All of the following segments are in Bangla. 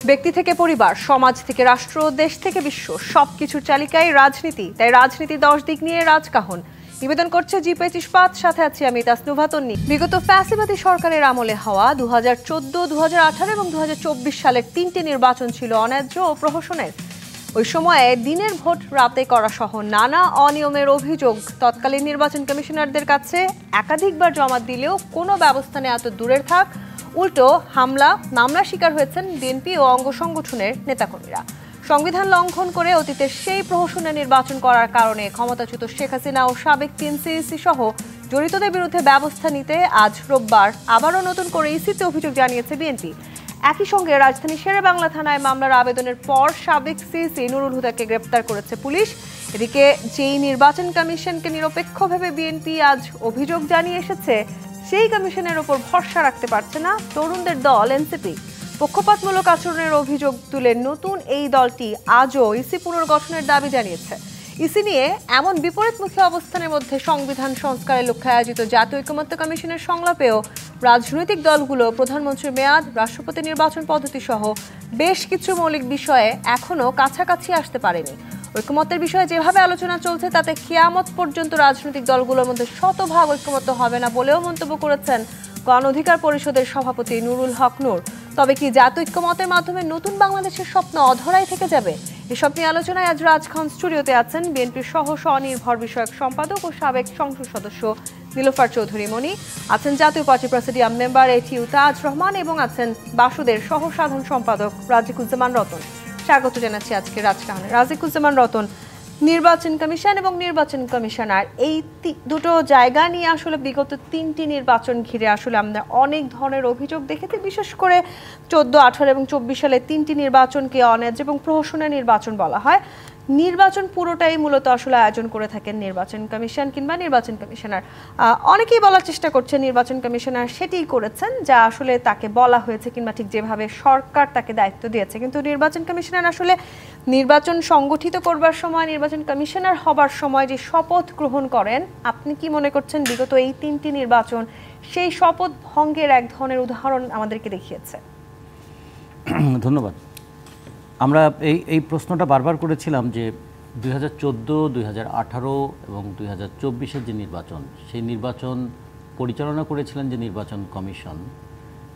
ব্যক্তি থেকে পরিবার, সমাজ থেকে রাষ্ট্র, দেশ থেকে বিশ্ব, সবকিছুর চালিকায় রাজনীতি। তাই রাজনীতি 10 দিক নিয়ে রাজকাহন নিবেদন করছে জি25 ইস্পাত। সাথে আছি আমি তাসনুভা তন্নি। বিগত ফ্যাসিবাদী সরকারের আমলে হওয়া 2014, 2018 এবং 2024 সালের 3টে নির্বাচন ছিল অন্যায্য ও প্রহসনের। ওই সময়ে দিনের ভোট রাতে করা সহ নানা অনিয়মের অভিযোগ তৎকালীন নির্বাচন কমিশনারদের কাছে একাধিকবার জমা দিলেও কোনো ব্যবস্থা নেওয়া তো দূরের থাক, উল্টো মামলার শিকার হয়েছেন বিএনপি ও অঙ্গ সংগঠনের নেতাকর্মীরা। সংবিধান লঙ্ঘন করে অতীতের সেই প্রহসনে নির্বাচন করার কারণে ক্ষমতাচ্যুত শেখ হাসিনা ও সাবেক 3 সিইসি সহ জড়িতদের বিরুদ্ধে ব্যবস্থা নিতে আজ রোববার আবারও নতুন করে ইসিতে অভিযোগ জানিয়েছে বিএনপি। একই সঙ্গে রাজধানী শেরেবাংলা থানায় মামলার আবেদনের পর সাবেক সিইসি নুরুল হুদাকে গ্রেপ্তার করেছে পুলিশ। এদিকে যেই নির্বাচন কমিশনকে নিরপেক্ষ ভেবে বিএনপি আজ অভিযোগ জানিয়ে এসেছে, সেই কমিশনের ওপর ভরসা রাখতে পারছে না তরুণদের দল এনসিপি। পক্ষপাতমূলক আচরণের অভিযোগ তুলে নতুন এই দলটি আজও ইসি পুনর্গঠনের দাবি জানিয়েছে। ইসি নিয়ে এমন বিপরীতমুখী অবস্থানের মধ্যে সংবিধান সংস্কারের লক্ষ্যে আয়োজিত জাতীয় ঐকমত্য কমিশনের সংলাপেও রাজনৈতিক দলগুলো প্রধানমন্ত্রীর মেয়াদ, রাষ্ট্রপতি নির্বাচন পদ্ধতি সহ বেশ কিছু মৌলিক বিষয়ে এখনও কাছাকাছি আসতে পারেনি। ঐকমত্যের বিষয়ে যেভাবে আলোচনা চলছে তাতে কিয়ামত পর্যন্ত রাজনৈতিক দলগুলোর মধ্যে শতভাগ ঐকমত্য হবে না বলেও মন্তব্য করেছেন গণ অধিকার পরিষদের সভাপতি নুরুল হক নূর। তবে কি জাতীয় ঐকমত্যের মাধ্যমে নতুন বাংলাদেশের স্বপ্ন অধরাই থেকে যাবে? এসব নিয়ে আলোচনায় আজ রাজখান স্টুডিওতে আছেন বিএনপির সহ স্বনির্ভর বিষয়ক সম্পাদক ও সাবেক সংসদ সদস্য নীলোফার চৌধুরী মনি, আছেন জাতীয় পার্টি প্রেসিডিয়াম মেম্বার এটিইউ তাজ রহমান এবং আছেন বাসুদের সহ সাধারণ সম্পাদক রাজিকুজ্জামান রতন। স্বাগত জানাচ্ছি আজকে রাজকাহনে। রাজিকুজ্জামান রতন, নির্বাচন কমিশন এবং নির্বাচন কমিশনার এই দুটো জায়গা নিয়ে আসলে বিগত 3টি নির্বাচন ঘিরে আসলে আমরা অনেক ধরনের অভিযোগ দেখেছি। বিশেষ করে 14, 18 এবং 24 সালে 3টি নির্বাচনকে অন্যায্য এবং প্রহসনের নির্বাচন বলা হয়। নির্বাচন পুরোটাই মূলত আসলে আয়োজন করে থাকেন নির্বাচন কমিশন কিংবা নির্বাচন কমিশনার। অনেকেই বলার চেষ্টা করছে নির্বাচন কমিশনার সেটিই করেছেন যা আসলে তাকে বলা হয়েছে কিংবা ঠিক যেভাবে সরকার তাকে দায়িত্ব দিয়েছে। কিন্তু নির্বাচন কমিশনার আসলে নির্বাচন সংগঠিত করবার সময়, নির্বাচন কমিশনার হবার সময় যে শপথ গ্রহণ করেন, আপনি কি মনে করছেন বিগত এই 3টি নির্বাচন সেই শপথ ভঙ্গের এক ধরনের উদাহরণ আমাদেরকে দেখিয়েছে? ধন্যবাদ। আমরা এই প্রশ্নটা বারবার করেছিলাম যে 2014, 2018 এবং 2024-এর যে নির্বাচন, সেই নির্বাচন পরিচালনা করেছিলেন যে নির্বাচন কমিশন,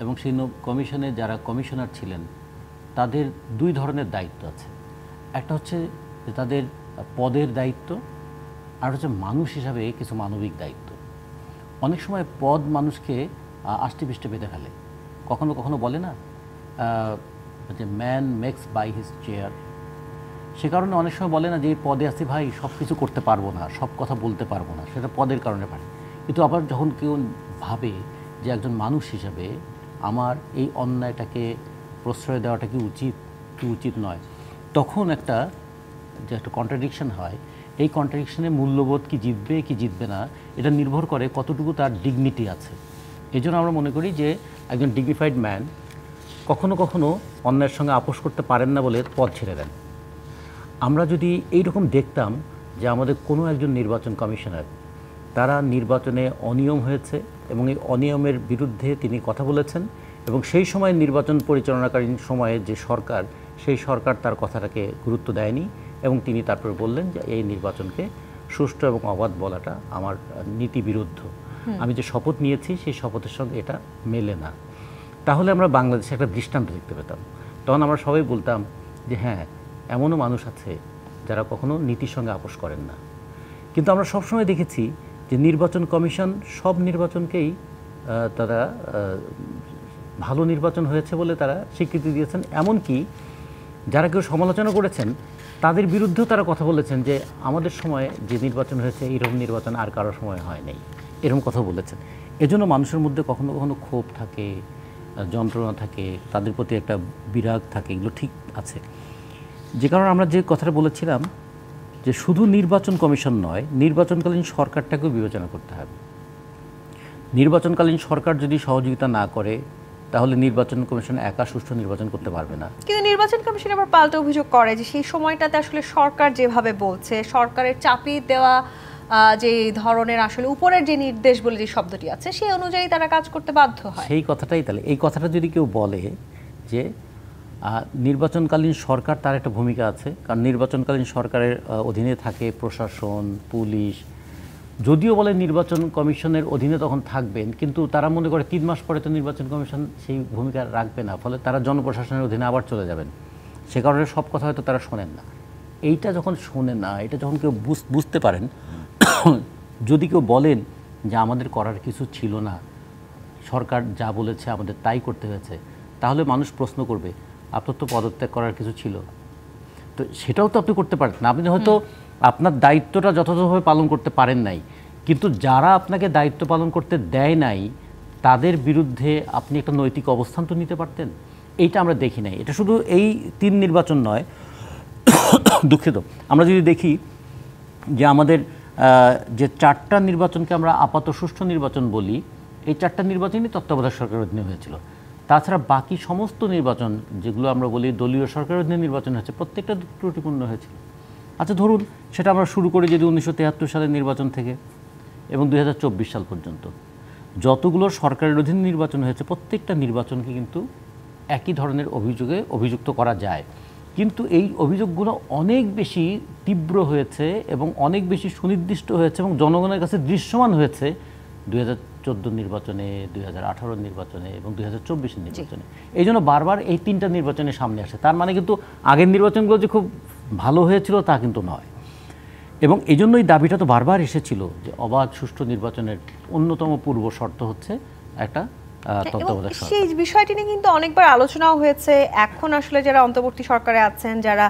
এবং সেই কমিশনে যারা কমিশনার ছিলেন তাদের 2 ধরনের দায়িত্ব আছে। একটা হচ্ছে যে তাদের পদের দায়িত্ব, আর হচ্ছে মানুষ হিসাবে কিছু মানবিক দায়িত্ব। অনেক সময় পদ মানুষকে আষ্টেপৃষ্টে বেঁধে ফেলে। কখনো কখনো বলে না যে man makes by his chair. সে কারণে অনেক সময় বলে না যে এই পদে আছি ভাই, সব কিছু করতে পারবো না, সব কথা বলতে পারবো না, সেটা পদের কারণে পারে। কিন্তু আবার যখন কেউ ভাবে যে একজন মানুষ হিসাবে আমার এই অন্যায়টাকে প্রশ্রয় দেওয়াটা কি উচিত নয়, তখন একটা কন্ট্রাডিকশন হয়। এই কন্ট্রাডিকশনে মূল্যবোধ কি জিতবে কি জিতবে না, এটা নির্ভর করে কতটুকু তার ডিগনিটি আছে। এই জন্য আমরা মনে করি যে একজন ডিগনিফাইড ম্যান কখনো কখনো অন্যায়ের সঙ্গে আপোষ করতে পারেন না বলে পদ ছেড়ে দেন। আমরা যদি এইরকম দেখতাম যে আমাদের কোনো একজন নির্বাচন কমিশনার, তারা নির্বাচনে অনিয়ম হয়েছে এবং এই অনিয়মের বিরুদ্ধে তিনি কথা বলেছেন, এবং সেই সময় নির্বাচন পরিচালনাকালীন সময়ে যে সরকার, সেই সরকার তার কথাটাকে গুরুত্ব দেয়নি, এবং তিনি তারপরে বললেন যে এই নির্বাচনকে সুষ্ঠু এবং অবাধ বলাটা আমার নীতি বিরুদ্ধ, আমি যে শপথ নিয়েছি সেই শপথের সঙ্গে এটা মেলে না। তাহলে আমরা বাংলাদেশে একটা দৃষ্টান্ত দেখতে পেতাম। তখন আমরা সবাই বলতাম যে হ্যাঁ, এমনও মানুষ আছে যারা কখনো নীতির সঙ্গে আপোষ করেন না। কিন্তু আমরা সবসময় দেখেছি যে নির্বাচন কমিশন সব নির্বাচনকেই তারা ভালো নির্বাচন হয়েছে বলে তারা স্বীকৃতি দিয়েছেন। এমনকি যারা কেউ সমালোচনা করেছেন তাদের বিরুদ্ধেও তারা কথা বলেছেন যে আমাদের সময়ে যে নির্বাচন হয়েছে এইরকম নির্বাচন আর কারোর সময় হয় নাই, এরকম কথা বলেছেন। এজন্য মানুষের মধ্যে কখনো কখনো ক্ষোভ থাকে, যন্ত্রণা থাকে, তাদের প্রতি একটা বিরাগ থাকে, এগুলো ঠিক আছে। যে কারণে আমরা যে কথাটা বলেছিলাম যে শুধু নির্বাচন কমিশন নয়, নির্বাচনকালীন সরকারটাকেও বিবেচনা করতে হবে। নির্বাচনকালীন সরকার যদি সহযোগিতা না করে তাহলে নির্বাচন কমিশন একা সুষ্ঠু নির্বাচন করতে পারবে না। কিন্তু নির্বাচন কমিশন আবার পাল্টা অভিযোগ করে যে সেই সময়টাতে আসলে সরকার যেভাবে বলছে, সরকারের চাপিয়ে দেওয়া যে ধরনের আসলে উপরের যে নির্দেশ বলে যে শব্দটি আছে সেই অনুযায়ী তারা কাজ করতে বাধ্য হয়। সেই কথাটাই, তাহলে এই কথাটা যদি কেউ বলে যে নির্বাচনকালীন সরকার তার একটা ভূমিকা আছে, কারণ নির্বাচনকালীন সরকারের অধীনে থাকে প্রশাসন, পুলিশ। যদিও বলে নির্বাচন কমিশনের অধীনে তখন থাকবেন, কিন্তু তারা মনে করে 3 মাস পরে তো নির্বাচন কমিশন সেই ভূমিকা রাখবে না, ফলে তারা জনপ্রশাসনের অধীনে আবার চলে যাবেন। সে কারণে সব কথা হয়তো তারা শোনেন না। এইটা যখন শোনেন না, এটা যখন কেউ বুঝতে পারেন, যদি কেউ বলেন যে আমাদের করার কিছু ছিল না, সরকার যা বলেছে আমাদের তাই করতে হয়েছে, তাহলে মানুষ প্রশ্ন করবে আপনার তো পদত্যাগ করার কিছু ছিল, তো সেটাও তো আপনি করতে পারেন না। আপনি হয়তো আপনার দায়িত্বটা যথাযথভাবে পালন করতে পারেন নাই, কিন্তু যারা আপনাকে দায়িত্ব পালন করতে দেয় নাই তাদের বিরুদ্ধে আপনি একটা নৈতিক অবস্থান তো নিতে পারতেন। এইটা আমরা দেখি নাই। এটা শুধু এই 3 নির্বাচন নয়, দুঃখিত, আমরা যদি দেখি যে আমাদের যে 4টা নির্বাচনকে আমরা আপাত সুষ্ঠু নির্বাচন বলি, এই 4টা নির্বাচনই তত্ত্বাবধায়ক সরকারের অধীনে হয়েছিল। তাছাড়া বাকি সমস্ত নির্বাচন যেগুলো আমরা বলি দলীয় সরকারের অধীনে নির্বাচন হয়েছে, প্রত্যেকটা ত্রুটিপূর্ণ হয়েছিল। আচ্ছা ধরুন সেটা আমরা শুরু করি যদি 1973 সালের নির্বাচন থেকে এবং 2024 সাল পর্যন্ত যতগুলো সরকারের অধীনে নির্বাচন হয়েছে, প্রত্যেকটা নির্বাচনকে কিন্তু একই ধরনের অভিযোগে অভিযুক্ত করা যায়, কিন্তু এই অভিযোগগুলো অনেক বেশি তীব্র হয়েছে এবং অনেক বেশি সুনির্দিষ্ট হয়েছে এবং জনগণের কাছে দৃশ্যমান হয়েছে 2014 নির্বাচনে, 2018 নির্বাচনে এবং 2024 নির্বাচনে। এই জন্য বারবার এই 3টা নির্বাচনের সামনে আসে। তার মানে কিন্তু আগের নির্বাচনগুলো যে খুব ভালো হয়েছিল তা কিন্তু নয়। এবং এই জন্যই দাবিটা তো বারবার এসেছিল যে অবাধ সুষ্ঠু নির্বাচনের অন্যতম পূর্ব শর্ত হচ্ছে একটা তত্ত্বাবধায়ক সরকার। সেই বিষয়টি নিয়ে কিন্তু অনেকবার আলোচনাও হয়েছে। এখন আসলে যারা অন্তর্বর্তী সরকারে আছেন, যারা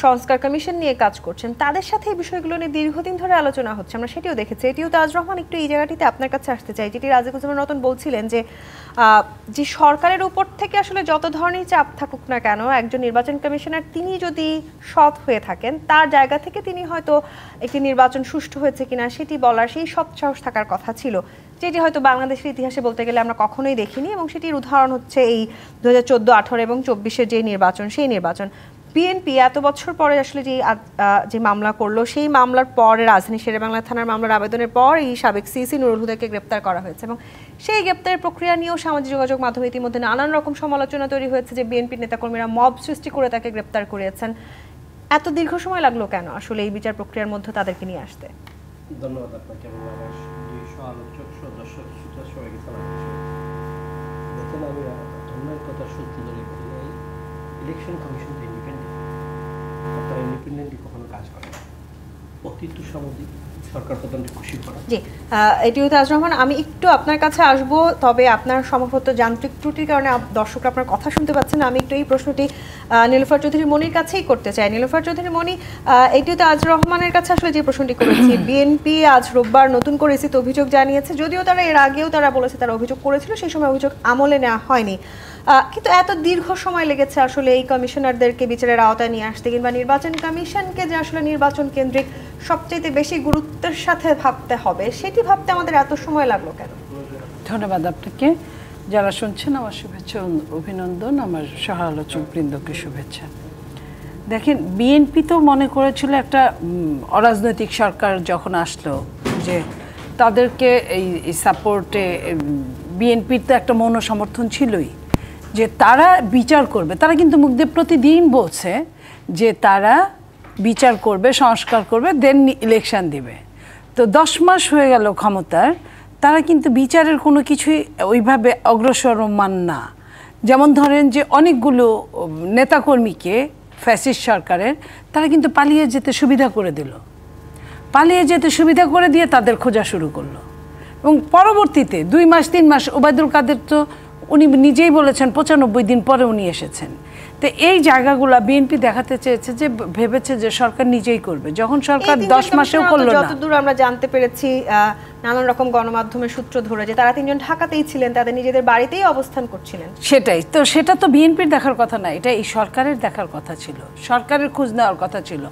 সংস্কার কমিশন নিয়ে কাজ করছেন, তাদের সাথে এই বিষয়গুলো নিয়ে দীর্ঘদিন ধরে আলোচনা হচ্ছে, আমরা সেটিও দেখেছি। এটিও তাজ রহমান, একটু এই জায়গাটিতে আপনার কাছে আসতে চাই, যেটি রাজিকুজ্জামান রতন বলছিলেন যে সরকারের উপর থেকে আসলে যত ধরনের চাপ থাকুক না কেন, একজন নির্বাচন কমিশনার তিনি যদি সৎ হয়ে থাকেন, তার জায়গা থেকে তিনি হয়তো একটি নির্বাচন সুষ্ঠু হয়েছে কিনা সেটি বলার সেই সৎ সাহস থাকার কথা ছিল, যেটি হয়তো বাংলাদেশের ইতিহাসে বলতে গেলে আমরা কখনোই দেখিনি। এবং সেটির উদাহরণ হচ্ছে এই 2014, 18 এবং 24-এর যে নির্বাচন, সেই নির্বাচন। বিএনপি এত বছর পরে আসলে যে মামলা করলো, সেই মামলার পরে রাজধানী শেরেবাংলা থানার মামলার আবেদনের পর এই সাবেক সিসি নুরুল হুদাকে গ্রেপ্তার করা হয়েছে এবং সেই গ্রেপ্তারের প্রক্রিয়া নিয়েও সামাজিক যোগাযোগ মাধ্যমে ইতিমধ্যে নানান রকম সমালোচনা তৈরি হয়েছে যে বিএনপির নেতাকর্মীরা মব সৃষ্টি করে তাকে গ্রেপ্তার করেছেন। এত দীর্ঘ সময় লাগলো কেন আসলে এই বিচার প্রক্রিয়ার মধ্যে তাদেরকে নিয়ে আসতে? ধন্যবাদ আপনাকে এবং আমার 200 আলোচক দর্শক শ্রোতা সবাইকে সালাম। দেখেন, আমি ধর্মের কথা সূত্র ধরে বলি, ইলেকশন কমিশন তো ইন্ডিপেন্ডেন্ট, তারা ইন্ডিপেন্ডেন্টলি কখনো কাজ করে না, অতীত সামাজিক সরকার প্রধানকে খুশি করা। জি, এটিও তাজ রহমান, আমি একটু আপনার কাছে আসব, তবে আপনার সম্ভবত যান্ত্রিক ত্রুটির কারণে দর্শকরা আপনার কথা শুনতে পাচ্ছেন না। আমি একটু এই প্রশ্নটি নীলুফার চৌধুরী মনির কাছেই করতে চাই। নীলুফার চৌধুরী মনি, এটিও তাজ রহমানের কাছে আসলে যে প্রশ্নটি করেছি, বিএনপি আজ রোববার নতুন করে এসিতে অভিযোগ জানিয়েছে, যদিও তারা এর আগেও তারা বলেছে তারা অভিযোগ করেছিল, সেই সময় অভিযোগ আমলে নেওয়া হয়নি, কিন্তু এত দীর্ঘ সময় লেগেছে আসলে এই কমিশনারদেরকে বিচারের আওতায় নিয়ে আসতে, কিংবা নির্বাচন কমিশনকে যে আসলে নির্বাচন কেন্দ্রিক সবচেয়ে বেশি গুরুত্বের সাথে ভাবতে হবে, সেটি ভাবতে আমাদের এত সময় লাগলো কেন? ধন্যবাদ আপনাকে। যারা শুনছেন আমার শুভেচ্ছা অভিনন্দন, আমার সহ আলোচক বৃন্দকে শুভেচ্ছা। দেখেন, বিএনপি তো মনে করেছিল একটা অরাজনৈতিক সরকার যখন আসলো যে তাদেরকে এই সাপোর্টে বিএনপির তো একটা মৌন সমর্থন ছিলই যে তারা বিচার করবে। তারা কিন্তু মুখ দিয়ে প্রতিদিন বলছে যে তারা বিচার করবে, সংস্কার করবে, দেন ইলেকশন দিবে। তো 10 মাস হয়ে গেল ক্ষমতার, তারা কিন্তু বিচারের কোনো কিছুই ওইভাবে অগ্রসরমান না। যেমন ধরেন যে অনেকগুলো নেতাকর্মীকে ফ্যাসিস্ট সরকারের তারা কিন্তু পালিয়ে যেতে সুবিধা করে দিল, পালিয়ে যেতে সুবিধা করে দিয়ে তাদের খোঁজা শুরু করলো। এবং পরবর্তীতে 2 মাস 3 মাস ওবায়দুল কাদের তো উনি নিজেই বলেছেন 95 দিন পরে উনি এসেছেন। তো এই জায়গাগুলো বিএনপি দেখাতে চেয়েছে যে ভেবেছে যে সরকার নিজেই করবে, যখন সরকার 10 মাসেও করলো না। যতদূর আমরা জানতে পেরেছি নানান রকম গণমাধ্যমের সূত্র ধরে যে তারা 3 জন ঢাকাতেই ছিলেন, তাদের নিজেদের বাড়িতেই অবস্থান করছিলেন। সেটাই তো, সেটা তো বিএনপির দেখার কথা না, এটা এই সরকারের দেখার কথা ছিল, সরকারের খোঁজ নেওয়ার কথা ছিল।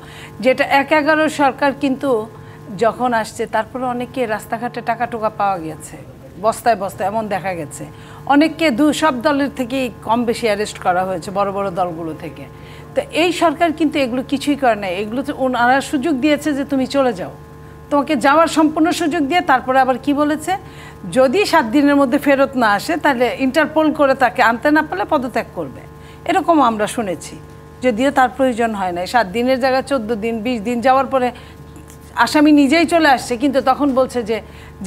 যেটা 1/11 সরকার কিন্তু যখন আসছে, তারপরে অনেকে রাস্তাঘাটে টাকা টোকা পাওয়া গেছে, বস্তায় বস্তায় এমন দেখা গেছে। অনেককে সব দলের থেকেই কম বেশি অ্যারেস্ট করা হয়েছে, বড় বড় দলগুলো থেকে। তো এই সরকার কিন্তু এগুলো কিছুই করে নাই। এগুলো তো ওনারা সুযোগ দিয়েছে যে তুমি চলে যাও, তোমাকে যাওয়ার সম্পূর্ণ সুযোগ দিয়ে তারপরে আবার কি বলেছে, যদি 7 দিনের মধ্যে ফেরত না আসে তাহলে ইন্টারপোল করে তাকে আনতে না পারলে পদত্যাগ করবে। এরকম আমরা শুনেছি, যদিও তার প্রয়োজন হয় না। 7 দিনের জায়গায় 14 দিন 20 দিন যাওয়ার পরে আসামি নিজেই চলে আসছে, কিন্তু তখন বলছে যে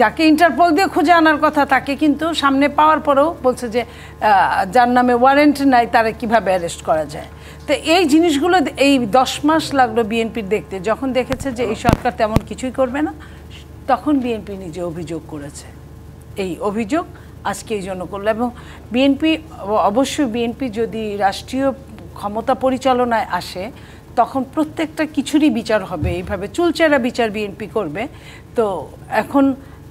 যাকে ইন্টারপোল দিয়ে খুঁজে আনার কথা তাকে কিন্তু সামনে পাওয়ার পরেও বলছে যে যার নামে ওয়ারেন্ট নাই তারা কিভাবে অ্যারেস্ট করা যায়। তো এই জিনিসগুলো এই 10 মাস লাগলো বিএনপির দেখতে। যখন দেখেছে যে এই সরকার তেমন কিছুই করবে না, তখন বিএনপি নিজে অভিযোগ করেছে। এই অভিযোগ আজকে এই জন্য করলো। এবং বিএনপি অবশ্যই বিএনপি যদি রাষ্ট্রীয় ক্ষমতা পরিচালনায় আসে তখন প্রত্যেকটা কিছুরই বিচার হবে, এইভাবে চুলচেরা বিচার বিএনপি করবে। তো এখন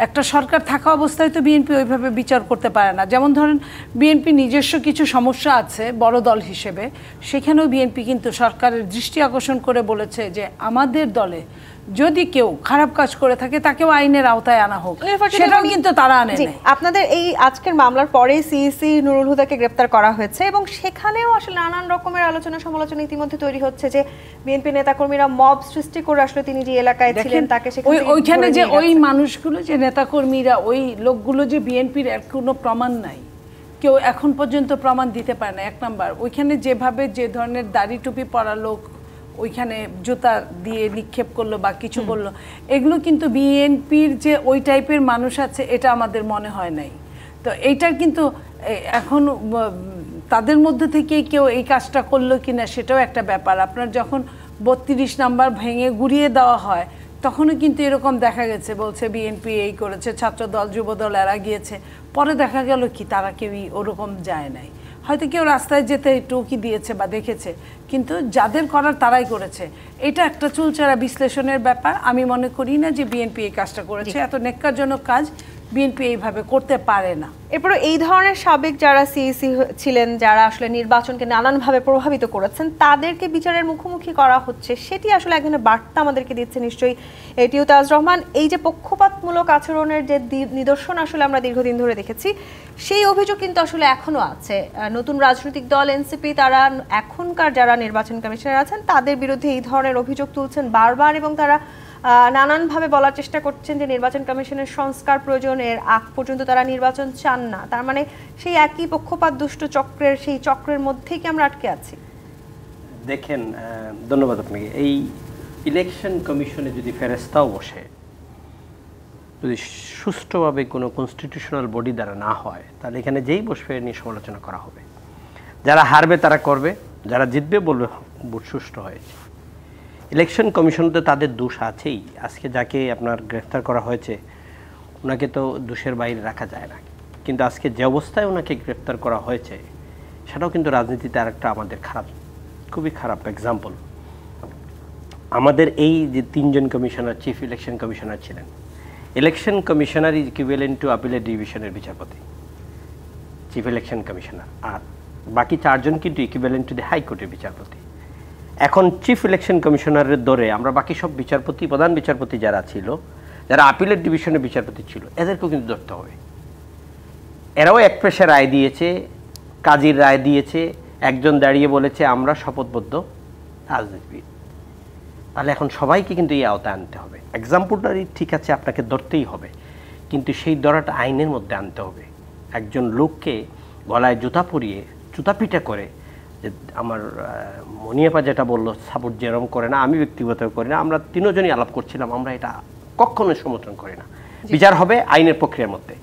একটা সরকার থাকা অবস্থায় তো বিএনপি ওইভাবে বিচার করতে পারে না। যেমন ধরেন বিএনপি নিজস্ব কিছু সমস্যা আছে বড় দল হিসেবে, সেখানেও বিএনপি কিন্তু সরকারের দৃষ্টি আকর্ষণ করে বলেছে যে আমাদের দলে যদি কেউ খারাপ কাজ করে থাকে তাকেও আইনের আওতায় আনা হোক, সেটাও কিন্তু তারা আনে না। আপনাদের এই আজকের মামলার পরে সিইসি নুরুল হুদাকে গ্রেফতার করা হয়েছে এবং সেখানেও আসলে নানান রকমের আলোচনা সমালোচনা ইতিমধ্যে তৈরি হচ্ছে যে বিএনপি নেতাকর্মীরা মব সৃষ্টি করে আসলে তিনি যে এলাকায় ছিলেন তাকে ওইখানে যে ওই মানুষগুলো যে নেতাকর্মীরা ওই লোকগুলো যে বিএনপির এর কোনো প্রমাণ নাই, কেউ এখন পর্যন্ত প্রমাণ দিতে পারে না। 1 নাম্বার, ওইখানে যেভাবে যে ধরনের দাড়ি টুপি পরা লোক ওইখানে জুতা দিয়ে নিক্ষেপ করলো বা কিছু করলো, এগুলো কিন্তু বিএনপির যে ওই টাইপের মানুষ আছে এটা আমাদের মনে হয় নাই। তো এইটা কিন্তু এখন তাদের মধ্যে থেকে কেউ এই কাজটা করলো কিনা সেটাও একটা ব্যাপার। আপনার যখন 32 নাম্বার ভেঙে গুড়িয়ে দেওয়া হয় তখনও কিন্তু এরকম দেখা গেছে, বলছে বিএনপি এই করেছে, ছাত্রদল যুবদল এরা গিয়েছে। পরে দেখা গেল কি তারা কেউই ওরকম যায় নাই, হয়তো কেউ রাস্তায় যেতে টুকি দিয়েছে বা দেখেছে, কিন্তু যাদের করার তারাই করেছে। এটা একটা চুলচেরা বিশ্লেষণের ব্যাপার। আমি মনে করি না যে বিএনপি এই কাজটা করেছে। এত নেক্কারজনক কাজ বিএনপি এইভাবে করতে পারে না। এরপরে এই ধরনের সাবেক যারা সিইসি ছিলেন, যারা আসলে নির্বাচনকে নানানভাবে প্রভাবিত করেছেন, তাদেরকে বিচারের মুখোমুখি করা হচ্ছে, সেটি আসলে এক ধরনের বার্তা আমাদেরকে দিচ্ছে নিশ্চয়ই এটিও। তাজ রহমান, এই যে পক্ষপাতমূলক আচরণের যে নিদর্শন আসলে আমরা দীর্ঘদিন ধরে দেখেছি, সেই অভিযোগ কিন্তু আসলে এখনো আছে। নতুন রাজনৈতিক দল এনসিপি তারা এখনকার যারা নির্বাচন কমিশনার আছেন তাদের বিরুদ্ধে এই ধরনের অভিযোগ তুলছেন বারবার, এবং তারা নানানভাবে বলার চেষ্টা করছেন যে নির্বাচন কমিশনের সংস্কার প্রয়োজন, এর আগ পর্যন্ত তারা নির্বাচন চান না। তার মানে সেই একই পক্ষপাত দুষ্ট চক্রের সেই চক্রের মধ্যেই কি আমরা আটকে আছি? দেখেন, ধন্যবাদ আপনাকে। এই ইলেকশন কমিশনে যদি ফেরেস্তাও বসে, যদি সুষ্ঠুভাবে কোনো কনস্টিটিউশনাল বডি দ্বারা না হয়, তাহলে এখানে যেই বসবে নিয়ে সমালোচনা করা হবে। যারা হারবে তারা করবে, যারা জিতবে বলবে ভোট সুষ্ঠু হয়েছে। ইলেকশন কমিশন তো তাদের দোষ আছেই। আজকে যাকে আপনার গ্রেফতার করা হয়েছে ওনাকে তো দোষের বাইরে রাখা যায় না, কিন্তু আজকে যে অবস্থায় ওনাকে গ্রেফতার করা হয়েছে সেটাও কিন্তু রাজনীতিতে আরেকটা আমাদের খুবই খারাপ এক্সাম্পল। আমাদের এই যে 3 জন কমিশনার, চিফ ইলেকশন কমিশনার ছিলেন, election commissioner is equivalent to appellate ডিভিশনের বিচারপতি, চিফ ইলেকশন কমিশনার, আর বাকি 4 জন কিন্তু ইকুইভ্যালেন্ট টু দি হাইকোর্টের বিচারপতি। এখন চিফ ইলেকশন কমিশনারের দরে আমরা বাকি সব বিচারপতি, প্রধান বিচারপতি যারা ছিল, যারা আপিলেট ডিভিশনের বিচারপতি ছিল, এদেরকেও কিন্তু ধরতে হবে। এরাও এক পেশে রায় দিয়েছে, কাজীর রায় দিয়েছে, একজন দাঁড়িয়ে বলেছে আমরা শপথবদ্ধ রাজনীতিবিদ। তাহলে এখন সবাইকে কিন্তু এই আওতায় আনতে হবে। এক্সাম্পলটারই ঠিক আছে, আপনাকে ধরতেই হবে, কিন্তু সেই ধরাটা আইনের মধ্যে আনতে হবে। একজন লোককে গলায় জুতা পরিয়ে জুতাপিটা করে, যে আমার মনিয়াপা যেটা বললো সাপোর্ট যেরকম করে না, আমি ব্যক্তিগত করি না, আমরা 3 জনই আলাপ করছিলাম, আমরা এটা কখনোই সমর্থন করি না। বিচার হবে আইনের প্রক্রিয়ার মধ্যে।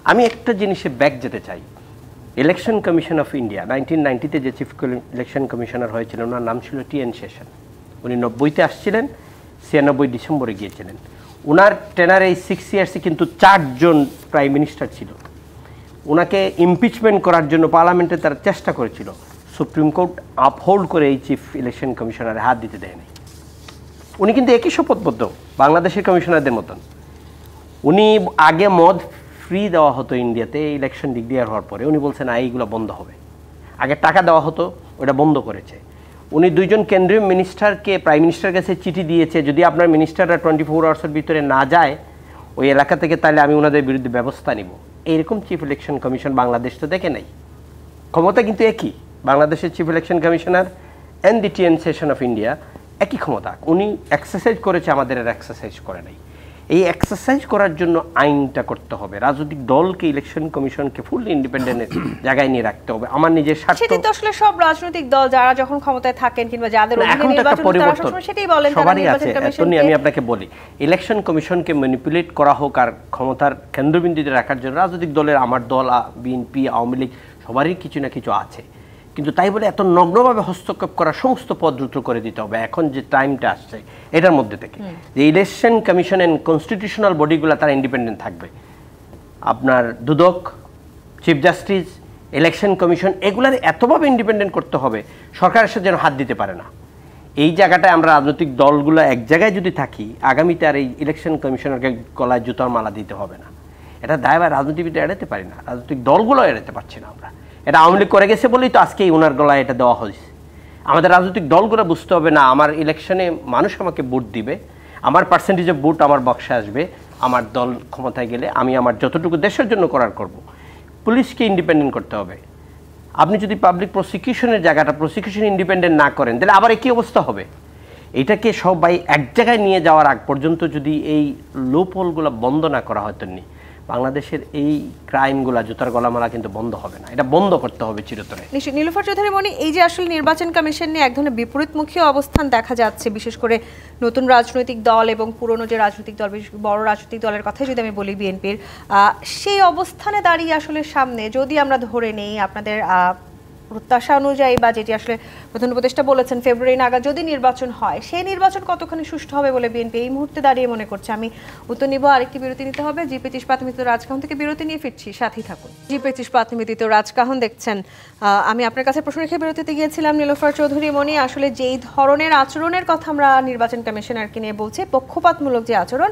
আমি একটা জিনিসে ব্যাক যেতে চাই। ইলেকশন কমিশন অফ ইন্ডিয়া 1990-তে যে চিফ ইলেকশন কমিশনার হয়েছিলেন ওনার নাম ছিল টি.এন. শেষন। উনি 90-তে আসছিলেন, 96 ডিসেম্বরে গিয়েছিলেন। ওনার টেনারে এই 6 ইয়ার্সে কিন্তু 4 জন প্রাইম মিনিস্টার ছিল। ওনাকে ইমপিচমেন্ট করার জন্য পার্লামেন্টে তারা চেষ্টা করেছিল, সুপ্রিম কোর্ট আপহোল্ড করে এই চিফ ইলেকশন কমিশনারে হাত দিতে দেয়নি। উনি কিন্তু একই শপথবদ্ধ বাংলাদেশের কমিশনারদের মতন। উনি আগে মদ ফ্রি দেওয়া হতো ইন্ডিয়াতে, ইলেকশন ডিক্লেয়ার হওয়ার পরে উনি বলছেন এইগুলো বন্ধ হবে। আগে টাকা দেওয়া হতো, ওটা বন্ধ করেছে। উনি 2 জন কেন্দ্রীয় মিনিস্টারকে প্রাইম মিনিস্টারের কাছে চিঠি দিয়েছে, যদি আপনার মিনিস্টাররা 24 আওয়ার্সের ভিতরে না যায় ওই এলাকা থেকে, তাহলে আমি ওনাদের বিরুদ্ধে ব্যবস্থা নিব। এইরকম চিফ ইলেকশন কমিশন বাংলাদেশ তো দেখে নাই। ক্ষমতা কিন্তু একই, বাংলাদেশের chief election commissioner and the T N. Seshan of India একই ক্ষমতা। উনি এক্সারসাইজ করেছে, আমাদের আর এক্সারসাইজ করে নাই। এই এক্সারসাইজ করার জন্য আইনটা করতে হবে, রাজনৈতিক দলকে ইলেকশন কমিশনকে ফুললি ইন্ডিপেন্ডেন্ট জায়গায় নিয়ে রাখতে হবে। আমার নিজের স্বার্থ সেটি তো আসলে সব রাজনৈতিক দল যারা যখন ক্ষমতায় থাকেন কিংবা যাদের অধীনে নির্বাচন হয় তারা সবসময় সেটাই বলেন, তারা সবারই নির্বাচন আছে। কমিশনকে আমি আপনাকে বলি, ইলেকশন কমিশনকে ম্যানিপুলেট করা হোক আর ক্ষমতার কেন্দ্রবিন্দুতে রাখার জন্য রাজনৈতিক দলের, আমার দল বিএনপি, আওয়ামী লীগ, সবারই কিছু না কিছু আছে, কিন্তু তাই বলে এত নগ্নভাবে হস্তক্ষেপ করা সমস্ত পদ দ্রুত করে দিতে হবে। এখন যে টাইমটা আসছে এটার মধ্যে থেকে যে ইলেকশন কমিশন এন্ড কনস্টিটিউশনাল বডিগুলো তারা ইন্ডিপেন্ডেন্ট থাকবে, আপনার দুদক, চিফ জাস্টিস, ইলেকশন কমিশন এগুলার এতভাবে ইন্ডিপেন্ডেন্ট করতে হবে সরকারের সাথে যেন হাত দিতে পারে না। এই জায়গাটায় আমরা রাজনৈতিক দলগুলো এক জায়গায় যদি থাকি, আগামীতে আর এই ইলেকশন কমিশনারকে গলায় জুতার মালা দিতে হবে না। এটা দায়ভার রাজনীতিবিদ এড়াতে পারি না, রাজনৈতিক দলগুলো এড়াতে পারছি না আমরা। এটা আওয়ামী লীগ করে গেছে বলেই তো আজকেই ওনার গলায় এটা দেওয়া হয়েছে। আমাদের রাজনৈতিক দলগুলো বুঝতে হবে না, আমার ইলেকশনে মানুষ আমাকে ভোট দিবে, আমার পার্সেন্টেজ অফ ভোট আমার বক্সে আসবে, আমার দল ক্ষমতায় গেলে আমি আমার যতটুকু দেশের জন্য করার করব। পুলিশকে ইন্ডিপেন্ডেন্ট করতে হবে। আপনি যদি পাবলিক প্রসিকিউশনের জায়গাটা প্রসিকিউশন ইন্ডিপেন্ডেন্ট না করেন তাহলে আবার একই অবস্থা হবে। এটাকে সবাই এক জায়গায় নিয়ে যাওয়ার আগ পর্যন্ত যদি এই লুপহোলগুলো বন্ধ না করা হয়তো নি, বাংলাদেশের এই ক্রাইমগুলো, জুতার গলামালা কিন্তু বন্ধ হবে না। এটা বন্ধ করতে হবে চিরতরে। নীলুফার চৌধুরী মনি, এই যে আসলে নির্বাচন কমিশন নিয়ে এক ধরনের বিপরীতমুখী অবস্থান দেখা যাচ্ছে, বিশেষ করে নতুন রাজনৈতিক দল এবং পুরনো যে রাজনৈতিক দল, বিশেষ বড় রাজনৈতিক দলের কথাই যদি আমি বলি বিএনপির, সেই অবস্থানে দাঁড়িয়ে আসলে সামনে যদি আমরা ধরে নেই আপনাদের প্রত্যাশা অনুযায়ী বা যেটি আসলে প্রধান উপদেষ্টা বলেছেন ফেব্রুয়ারি নাগাদ যদি নির্বাচন হয়, সেই নির্বাচন কতখানি সুষ্ঠু হবে বলে বিএনপি এই মুহূর্তে দাঁড়িয়ে মনে করছে? আমি উত্তর নিব, আরেকটি বিরতি নিতে হবে। জি25 প্রাথমিক রাজকাহন থেকে বিরতি নিয়ে ফিরছি, সাথেই থাকুন। জি25 প্রাথমিক রাজকাহন দেখছেন। আমি আপনার কাছে প্রশ্ন রেখে বিরতিতে গিয়েছিলাম নীলুফার চৌধুরী মনি, আসলে যেই ধরনের আচরণের কথা আমরা নির্বাচন কমিশনারকে নিয়ে বলছি, পক্ষপাতমূলক যে আচরণ,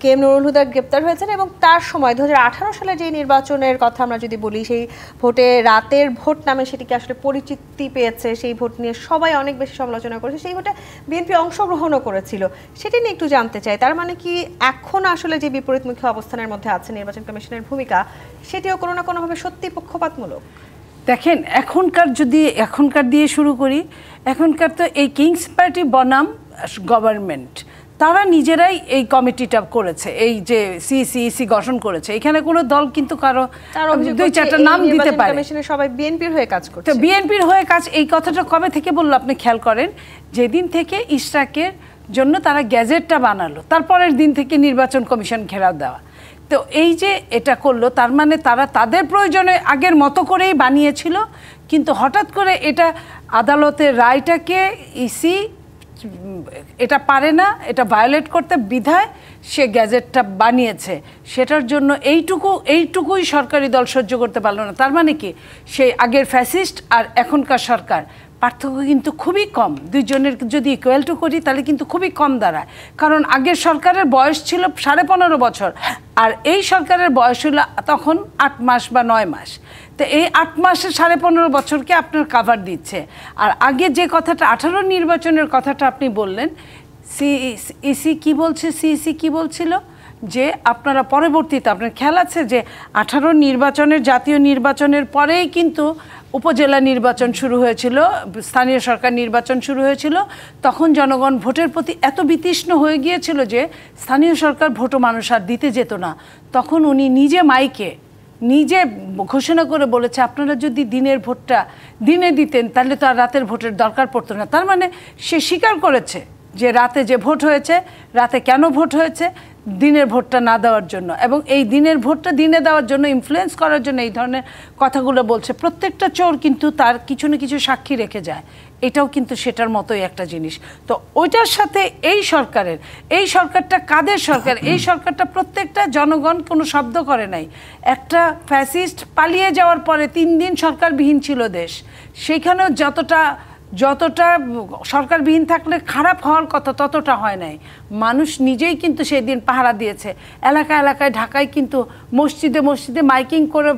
কে এম নুরুল হুদা গ্রেপ্তার হয়েছেন এবং তার সময় 2018 সালে যে নির্বাচনের কথা আমরা যদি বলি, সেই ভোটে রাতের ভোট নামে সেটিকে আসলে পরিচিতি পেয়েছে, সেই ভোট নিয়ে সবাই অনেক বেশি সমালোচনা করেছে, সেই ভোটে বিএনপি অংশগ্রহণও করেছিল। সেটি নিয়ে একটু জানতে চাই, তার মানে কি এখন আসলে যে বিপরীতমুখী অবস্থানের মধ্যে আছে নির্বাচন কমিশনের ভূমিকা, সেটিও কোনো না কোনোভাবে সত্যি পক্ষপাতমূলক? দেখেন, এখনকার দিয়ে শুরু করি। এখনকার তো এই কিংস পার্টি বনাম গভর্নমেন্ট, তারা নিজেরাই এই কমিটিটা করেছে, এই যে সিসি গঠন করেছে। এখানে কোনো দল কিন্তু কারো দুই চারটা নাম দিতে পারে, সবাই বিএনপির হয়ে কাজ করছে। তো বিএনপির হয়ে কাজ, এই কথাটা কবে থেকে বললো আপনি খেয়াল করেন? যেদিন থেকে ইশরাকের জন্য তারা গ্যাজেটটা বানালো, তারপরের দিন থেকে নির্বাচন কমিশন ঘেরাও দেওয়া। তো এই যে এটা করলো, তার মানে তারা তাদের প্রয়োজনে আগের মতো করেই বানিয়েছিল, কিন্তু হঠাৎ করে এটা আদালতের রায়টাকে ইসি এটা পারে না, এটা ভায়োলেট করতে, বিধায় সে গ্যাজেটটা বানিয়েছে। সেটার জন্য এইটুকুই সরকারি দল সহ্য করতে পারলো না। তার মানে কি, সেই আগের ফ্যাসিস্ট আর এখনকার সরকার পার্থক্য কিন্তু খুবই কম। দুইজনের যদি ইকুয়াল টু করি তাহলে কিন্তু খুবই কম দাঁড়ায়। কারণ আগের সরকারের বয়স ছিল 15.5 বছর, আর এই সরকারের বয়স হলো তখন 8 মাস বা 9 মাস। তো এই 8 মাসে 15.5 বছরকে আপনার কাভার দিচ্ছে। আর আগে যে কথাটা 18 নির্বাচনের কথাটা আপনি বললেন, সিইসি কি বলছিল যে আপনারা পরবর্তীতে, আপনার খেয়াল আছে যে 18 নির্বাচনের, জাতীয় নির্বাচনের পরেই কিন্তু উপজেলা নির্বাচন শুরু হয়েছিল, স্থানীয় সরকার নির্বাচন শুরু হয়েছিল। তখন জনগণ ভোটের প্রতি এত বিতৃষ্ণ হয়ে গিয়েছিল যে স্থানীয় সরকার ভোটও মানুষ আর দিতে যেত না। তখন উনি নিজে মাইকে নিজে ঘোষণা করে বলেছে, আপনারা যদি দিনের ভোটটা দিনে দিতেন তাহলে তো আর রাতের ভোটের দরকার পড়তো না। তার মানে সে স্বীকার করেছে যে রাতে যে ভোট হয়েছে, রাতে কেন ভোট হয়েছে, দিনের ভোটটা না দেওয়ার জন্য, এবং এই দিনের ভোটটা দিনে দেওয়ার জন্য, ইনফ্লুয়েন্স করার জন্য এই ধরনের কথাগুলো বলছে। প্রত্যেকটা চোর কিন্তু তার কিছু না কিছু সাক্ষী রেখে যায়, এটাও কিন্তু সেটার মতোই একটা জিনিস। তো ওইটার সাথে এই সরকারটা কাদের সরকার? এই সরকারটা প্রত্যেকটা জনগণ কোনো শব্দ করে নাই। একটা ফ্যাসিস্ট পালিয়ে যাওয়ার পরে 3 দিন সরকারবিহীন ছিল দেশ, সেইখানেও যতটা সরকারবিহীন থাকলে খারাপ হওয়ার কথা ততটা হয় নাই। মানুষ নিজেই কিন্তু সেই দিন পাহারা দিয়েছে, এলাকায় ঢাকায় কিন্তু মসজিদে মাইকিং করে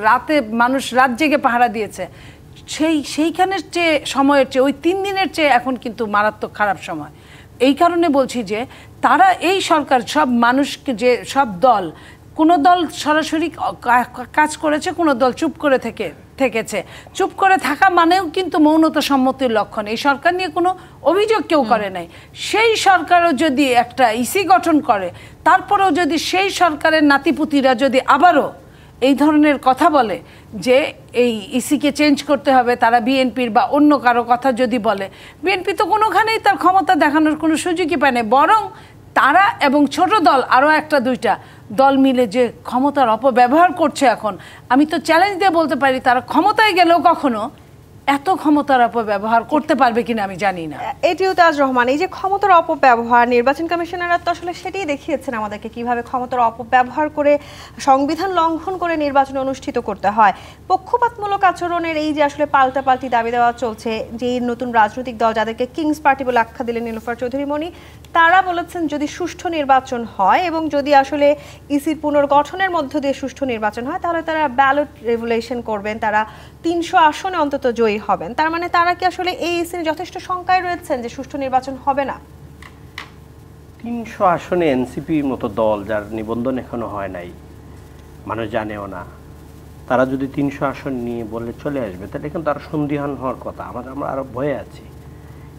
রাতে মানুষ রাত জেগে পাহারা দিয়েছে। সেইখানের চেয়ে, সময়ের চেয়ে, ওই 3 দিনের চেয়ে এখন কিন্তু মারাত্মক খারাপ সময়। এই কারণে বলছি যে তারা, এই সরকার, সব মানুষকে, যে সব দল, কোনো দল সরাসরি কাজ করেছে, কোনো দল চুপ করে থেকে থেকেছে। চুপ করে থাকা মানেও কিন্তু মৌনতা সম্মতির লক্ষণ। এই সরকার নিয়ে কোনো অভিযোগ কেউ করে নাই। সেই সরকারও যদি একটা ইসি গঠন করে, তারপরেও যদি সেই সরকারের নাতিপুতিরা যদি আবারও এই ধরনের কথা বলে যে এই ইসিকে চেঞ্জ করতে হবে, তারা বিএনপির বা অন্য কারো কথা যদি বলে, বিএনপি তো কোনোখানেই তার ক্ষমতা দেখানোর কোনো সুযোগই পায় না। বরং তারা এবং ছোট দল আরও একটা দুইটা দল মিলে যে ক্ষমতার অপব্যবহার করছে এখন, আমি তো চ্যালেঞ্জ দিয়ে বলতে পারি তারা ক্ষমতায় গেলেও কখনো এত ক্ষমতার অপব্যবহার করতে পারবে কিনা আমি জানি না। এটিও তাজ রহমান, এই যে ক্ষমতার অপব্যবহার, নির্বাচন কমিশনাররা তো আসলে সেটাই দেখিয়েছেন আমাদেরকে কিভাবে ক্ষমতার অপব্যবহার করে সংবিধান লঙ্ঘন করে নির্বাচন অনুষ্ঠিত করতে হয়। পক্ষপাতমূলক আচরণের এই যে আসলে পাল্টাপাল্টি দাবি দেওয়া চলছে, যে নতুন রাজনৈতিক দল যাদেরকে কিংস পার্টি বলে আখ্যা দিলেন নীলুফার চৌধুরী মনি, তারা বলেছেন যদি সুষ্ঠু নির্বাচন হয় এবং যদি আসলে ইসির পুনর্গঠনের মধ্য দিয়ে সুষ্ঠু নির্বাচন হয়, তাহলে তারা ব্যালট রেগুলেশন করবেন, তারা 300 আসনে অন্তত জয়ী হবেন। তার মানে তারা কি আসলে এই ইসির যথেষ্ট শঙ্কায় রয়েছেন যে সুষ্ঠু নির্বাচন হবে না? 300 আসনে এনসিপির মতো দল, যার নিবন্ধন এখনো হয় নাই, মানুষ জানেও না, তারা যদি 300 আসন নিয়ে বলে চলে আসবে, তাহলে কিন্তু তার সন্দিহান হওয়ার কথা। আমরা আরো ভয়ে আছি।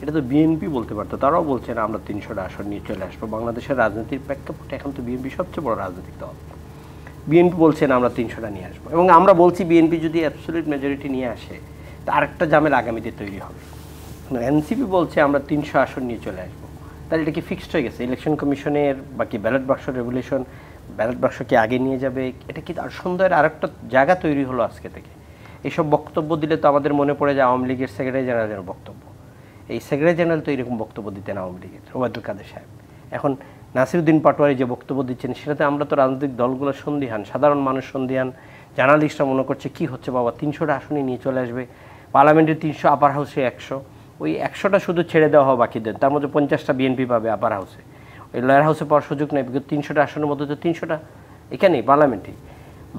এটা তো বিএনপি বলতে পারতো, তারাও বলছে না আমরা 300টা আসন নিয়ে চলে আসবো। বাংলাদেশের রাজনীতির প্রেক্ষাপটে এখন তো বিএনপি সবচেয়ে বড় রাজনৈতিক দল। বিএনপি বলছে না আমরা 300টা নিয়ে আসবো, এবং আমরা বলছি বিএনপি যদি অ্যাবসলিউট মেজরিটি নিয়ে আসে, তা আরেকটা ঝামেলা আগামীতে তৈরি হবে। এনসিপি বলছে আমরা 300 আসন নিয়ে চলে আসবো, তাহলে এটা কি ফিক্সড হয়ে গেছে? ইলেকশন কমিশনের বাকি ব্যালট বাক্স রেগুলেশন, ব্যালট বাক্সকে আগে নিয়ে যাবে, এটা কি আর সন্দেহের আরেকটা জায়গা তৈরি হলো আজকে থেকে? এইসব বক্তব্য দিলে তো আমাদের মনে পড়ে যায় আওয়ামী লীগের সেক্রেটারি জেনারেলের বক্তব্য। এই সেক্রেটারি জেনারেল তো এরকম বক্তব্য দিতেন আওয়ামী লীগের, ওবায়দুল কাদের সাহেব। এখন নাসিরউদ্দিন পাটোয়ারি যে বক্তব্য দিচ্ছেন, সেটাতে আমরা তো রাজনৈতিক দলগুলো সন্দিহান, সাধারণ মানুষ সন্দিহান, জার্নালিস্টরা মনে করছে কি হচ্ছে বাবা, 300টা আসনই নিয়ে চলে আসবে, পার্লামেন্টের 300, আপার হাউসে 100, ওই 100টা শুধু ছেড়ে দেওয়া হবে বাকিদের, তার মধ্যে 50টা বিএনপি পাবে আপার হাউসে, ওই লোয়ার হাউসে পাওয়ার সুযোগ নেই। 300টা আসনের মধ্যে তো 300টা এখানেই পার্লামেন্টেই।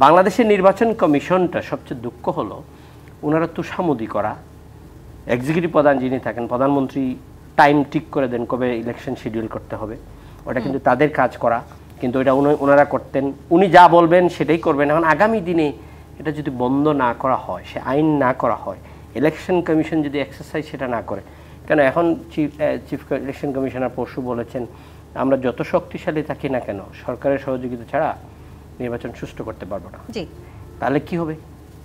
বাংলাদেশের নির্বাচন কমিশনটা সবচেয়ে দুঃখ হলো ওনারা তুষামুদি করা, এক্সিকিউটিভ প্রধান যিনি থাকেন, প্রধানমন্ত্রী টাইম ঠিক করে দেন কবে ইলেকশন শিডিউল করতে হবে, ওটা কিন্তু তাদের কাজ করা, কিন্তু ওটা ওনারা করতেন, উনি যা বলবেন সেটাই করবেন। এখন আগামী দিনে এটা যদি বন্ধ না করা হয়, সে আইন না করা হয়, ইলেকশন কমিশন যদি এক্সারসাইজ সেটা না করে, কেন এখন চিফ ইলেকশন কমিশনার পরশু বলেছেন আমরা যত শক্তিশালী থাকি না কেন সরকারের সহযোগিতা ছাড়া নির্বাচন সুষ্ঠু করতে পারবো না। জি, তাহলে কি হবে?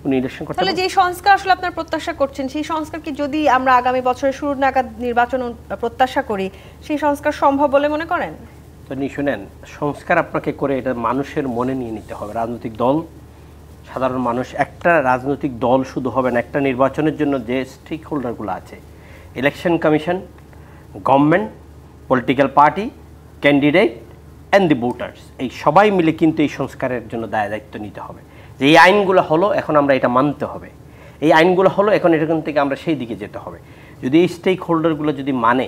উনি ইলেকশন করতে তাহলে যে সংস্কার আসলে আপনার প্রত্যাশা করছেন, সেই সংস্কার কি যদি আমরা আগামী বছরের শুরুর নাগাদ নির্বাচন প্রত্যাশা করি, সেই সংস্কার সম্ভব বলে মনে করেন? তো শুনেন, সংস্কার আপনাকে করে এটা মানুষের মনে নিয়ে নিতে হবে। রাজনৈতিক দল, সাধারণ মানুষ, একটা রাজনৈতিক দল শুধু হবে না, একটা নির্বাচনের জন্য যে স্টেক হোল্ডারগুলো আছে, election commission, government, political party, candidate and the voters, এই সবাই মিলে কিন্তু এই সংস্কারের জন্য দায়িত্ব নিতে হবে। যে এই আইনগুলো হলো এখন আমরা এটা মানতে হবে, এই আইনগুলো হলো এখন এখান থেকে আমরা সেই দিকে যেতে হবে। যদি এই স্টেক হোল্ডারগুলো যদি মানে,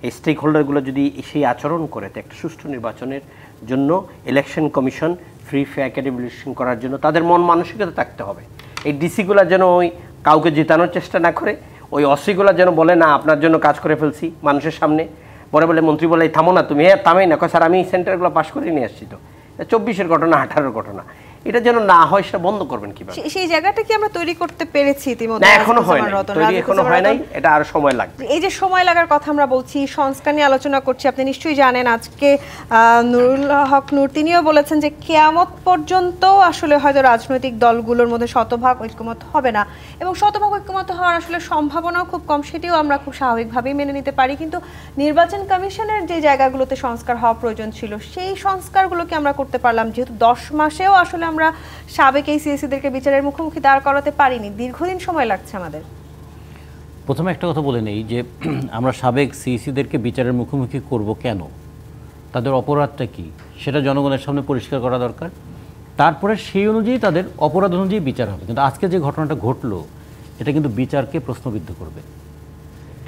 এই স্টেক হোল্ডারগুলো যদি সেই আচরণ করে, তো একটা সুষ্ঠু নির্বাচনের জন্য election commission free fair election করার জন্য তাদের মন মানসিকতা থাকতে হবে। এই ডিসিগুলো যেন ওই কাউকে জেতানোর চেষ্টা না করে, ওই অসিগুলো যেন বলে না আপনার জন্য কাজ করে ফেলছি মানুষের সামনে, পরে বলে মন্ত্রী বলে থামো না তুমি, থামেই না, স্যার আমি সেন্টারগুলো পাস করে নিয়ে আসছি, তো 24-এর ঘটনা 18-এর ঘটনা, এটা যেন না হয় সেটা বন্ধ করবেন কিভাবে? সেই জায়গাটা কি আমরা তৈরি করতে পেরেছি ইতিমধ্যে? এখনো হয় নাই, তৈরি এখনো হয় নাই, এটা আরো সময় লাগবে। এই যে সময় লাগার কথা আমরা বলছি, সংস্কার নিয়ে আলোচনা করছি, আপনি নিশ্চয়ই জানেন আজকে নুরুল হক নূর তিনিও বলেছেন যে কিয়ামত পর্যন্ত আসলে হয়তো রাজনৈতিক দলগুলোর মধ্যে শতভাগ ঐক্যমত হবে না, এবং শতভাগ ঐক্যমত হওয়ার আসলে সম্ভাবনাও খুব কম, সেটিও আমরা খুব স্বাভাবিকভাবেই মেনে নিতে পারি। কিন্তু নির্বাচন কমিশনের যে জায়গাগুলোতে সংস্কার হওয়া প্রয়োজন ছিল, সেই সংস্কারগুলোকে আমরা করতে পারলাম, যেহেতু 10 মাসেও আসলে আমরা সাবেক এই সিএসিদেরকে বিচারের মুখোমুখি দাঁড় করাতে পারিনি, দীর্ঘদিন সময় লাগছে আমাদের। প্রথমে একটা কথা বলে নেই যে আমরা সাবেক সিইসিদেরকে বিচারের মুখোমুখি করব কেন, তাদের অপরাধটা কি সেটা জনগণের সামনে পরিষ্কার করা দরকার, তারপরে সেই অনুযায়ী তাদের অপরাধ অনুযায়ী বিচার হবে। কিন্তু আজকে যে ঘটনাটা ঘটলো, এটা কিন্তু বিচারকে প্রশ্নবিদ্ধ করবে।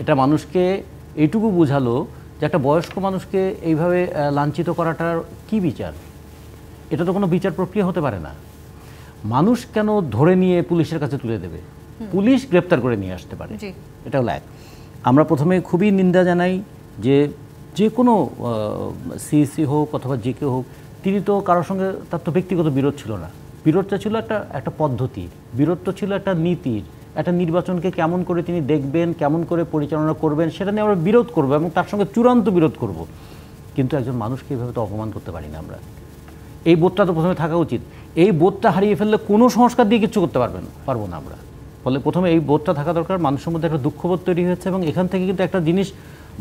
এটা মানুষকে এইটুকু বোঝালো যে একটা বয়স্ক মানুষকে এইভাবে লাঞ্ছিত করাটার কি বিচার? এটা তো কোনো বিচার প্রক্রিয়া হতে পারে না। মানুষ কেন ধরে নিয়ে পুলিশের কাছে তুলে দেবে? পুলিশ গ্রেপ্তার করে নিয়ে আসতে পারে, এটা হলো এক। আমরা প্রথমে খুবই নিন্দা জানাই যে কোনো সিইসি হোক অথবা যে কেউ হোক, তিনি তো কারোর সঙ্গে, তার তো ব্যক্তিগত বিরোধ ছিল না, বিরোধটা ছিল একটা পদ্ধতির, বিরোধটা ছিল একটা নীতির, একটা নির্বাচনকে কেমন করে তিনি দেখবেন, কেমন করে পরিচালনা করবেন সেটা নিয়ে আমরা বিরোধ করবো এবং তার সঙ্গে চূড়ান্ত বিরোধ করব। কিন্তু একজন মানুষকে এইভাবে তো অপমান করতে পারি না আমরা। এই বোধটা তো প্রথমে থাকা উচিত। এই বোধটা হারিয়ে ফেললে কোনো সংস্কার দিয়ে কিছু করতে পারবো না আমরা। ফলে প্রথমে এই বোধটা থাকা দরকার। মানুষের মধ্যে একটা দুঃখবোধ তৈরি হয়েছে এবং এখান থেকে কিন্তু একটা জিনিস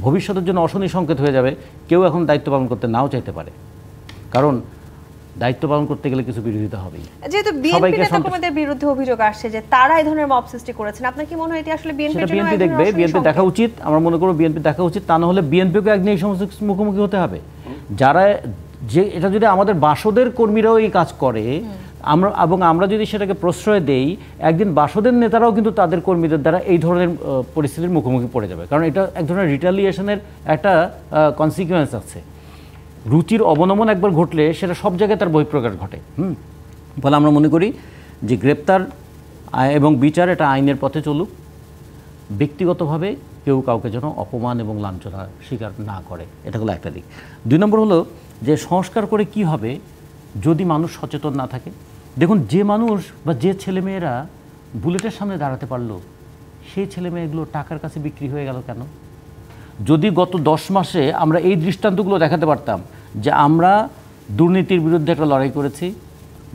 ভবিষ্যতের জন্য অশনি সংকেত হয়ে যাবে। কেউ এখন দায়িত্ব পালন করতে নাও চাইতে পারে, কারণ দায়িত্ব পালন করতে গেলে কিছু বিরোধিতা হবেই। যেহেতু বিএনপি নেতাকর্মীদের বিরুদ্ধে অভিযোগ আসছে যে তারা এই ধরনের মব সৃষ্টি করেছেন, আপনার কি মনে হয় এটি আসলে বিএনপির জন্য বিএনপি দেখবে, বিএনপি দেখা উচিত, আমরা মনে করব বিএনপি দেখা উচিত। তা না হলে বিএনপিকে একদিন এই সমস্ত মুখোমুখি হতে হবে। যারা যে এটা যদি আমাদের বাসদের কর্মীরাও এই কাজ করে আমরা যদি সেটাকে প্রশ্রয় দেই, একদিন বাসদের নেতারাও কিন্তু তাদের কর্মীদের দ্বারা এই ধরনের পরিস্থিতির মুখোমুখি পড়ে যাবে, কারণ এটা এক ধরনের রিটালিয়েশনের একটা কনসিকুয়েন্স আছে। রুচির অবনমন একবার ঘটলে সেটা সব জায়গায় তার বহিঃপ্রকাশ ঘটে। ফলে আমরা মনে করি যে গ্রেপ্তার এবং বিচার এটা আইনের পথে চলুক, ব্যক্তিগতভাবে কেউ কাউকে যেন অপমান এবং লাঞ্ছনা স্বীকার না করে, এটা হলো একটা দিক। 2 নম্বর হলো যে সংস্কার করে কি হবে যদি মানুষ সচেতন না থাকে। দেখুন, যে মানুষ বা যে ছেলেমেয়েরা বুলেটের সামনে দাঁড়াতে পারলো, সেই ছেলেমেয়েগুলো টাকার কাছে বিক্রি হয়ে গেল কেন? যদি গত 10 মাসে আমরা এই দৃষ্টান্তগুলো দেখাতে পারতাম যে আমরা দুর্নীতির বিরুদ্ধে একটা লড়াই করেছি,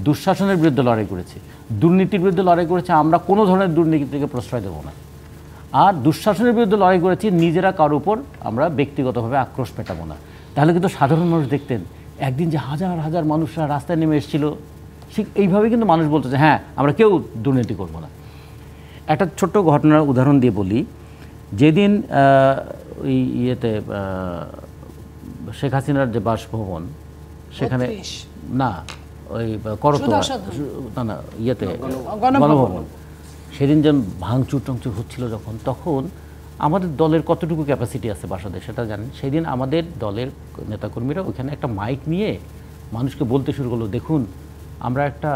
দুঃশাসনের বিরুদ্ধে লড়াই করেছি, দুর্নীতির বিরুদ্ধে লড়াই করেছি, আমরা কোনো ধরনের দুর্নীতিকে প্রশ্রয় দেবো না, আর দুঃশাসনের বিরুদ্ধে লড়াই করেছি, নিজেরা কারোর উপর আমরা ব্যক্তিগতভাবে আক্রোশ মেটাবো না, তাহলে কিন্তু সাধারণ মানুষ দেখতেন একদিন যে হাজার হাজার মানুষরা রাস্তায় নেমে এসেছিল। ঠিক এইভাবে কিন্তু মানুষ বলতো যে হ্যাঁ, আমরা কেউ দুর্নীতি করবো না। একটা ছোট্ট ঘটনার উদাহরণ দিয়ে বলি। যেদিন ওই শেখ হাসিনার যে বাসভবন, সেখানে না ওই করতোয়া না গণভবন, সেদিন যেন ভাঙচুর টাংচুর হচ্ছিল তখন আমাদের দলের কতটুকু ক্যাপাসিটি আছে বাসাতে সেটা জানেন। সেদিন আমাদের দলের নেতাকর্মীরা ওইখানে একটা মাইক নিয়ে মানুষকে বলতে শুরু করলো, দেখুন আমরা একটা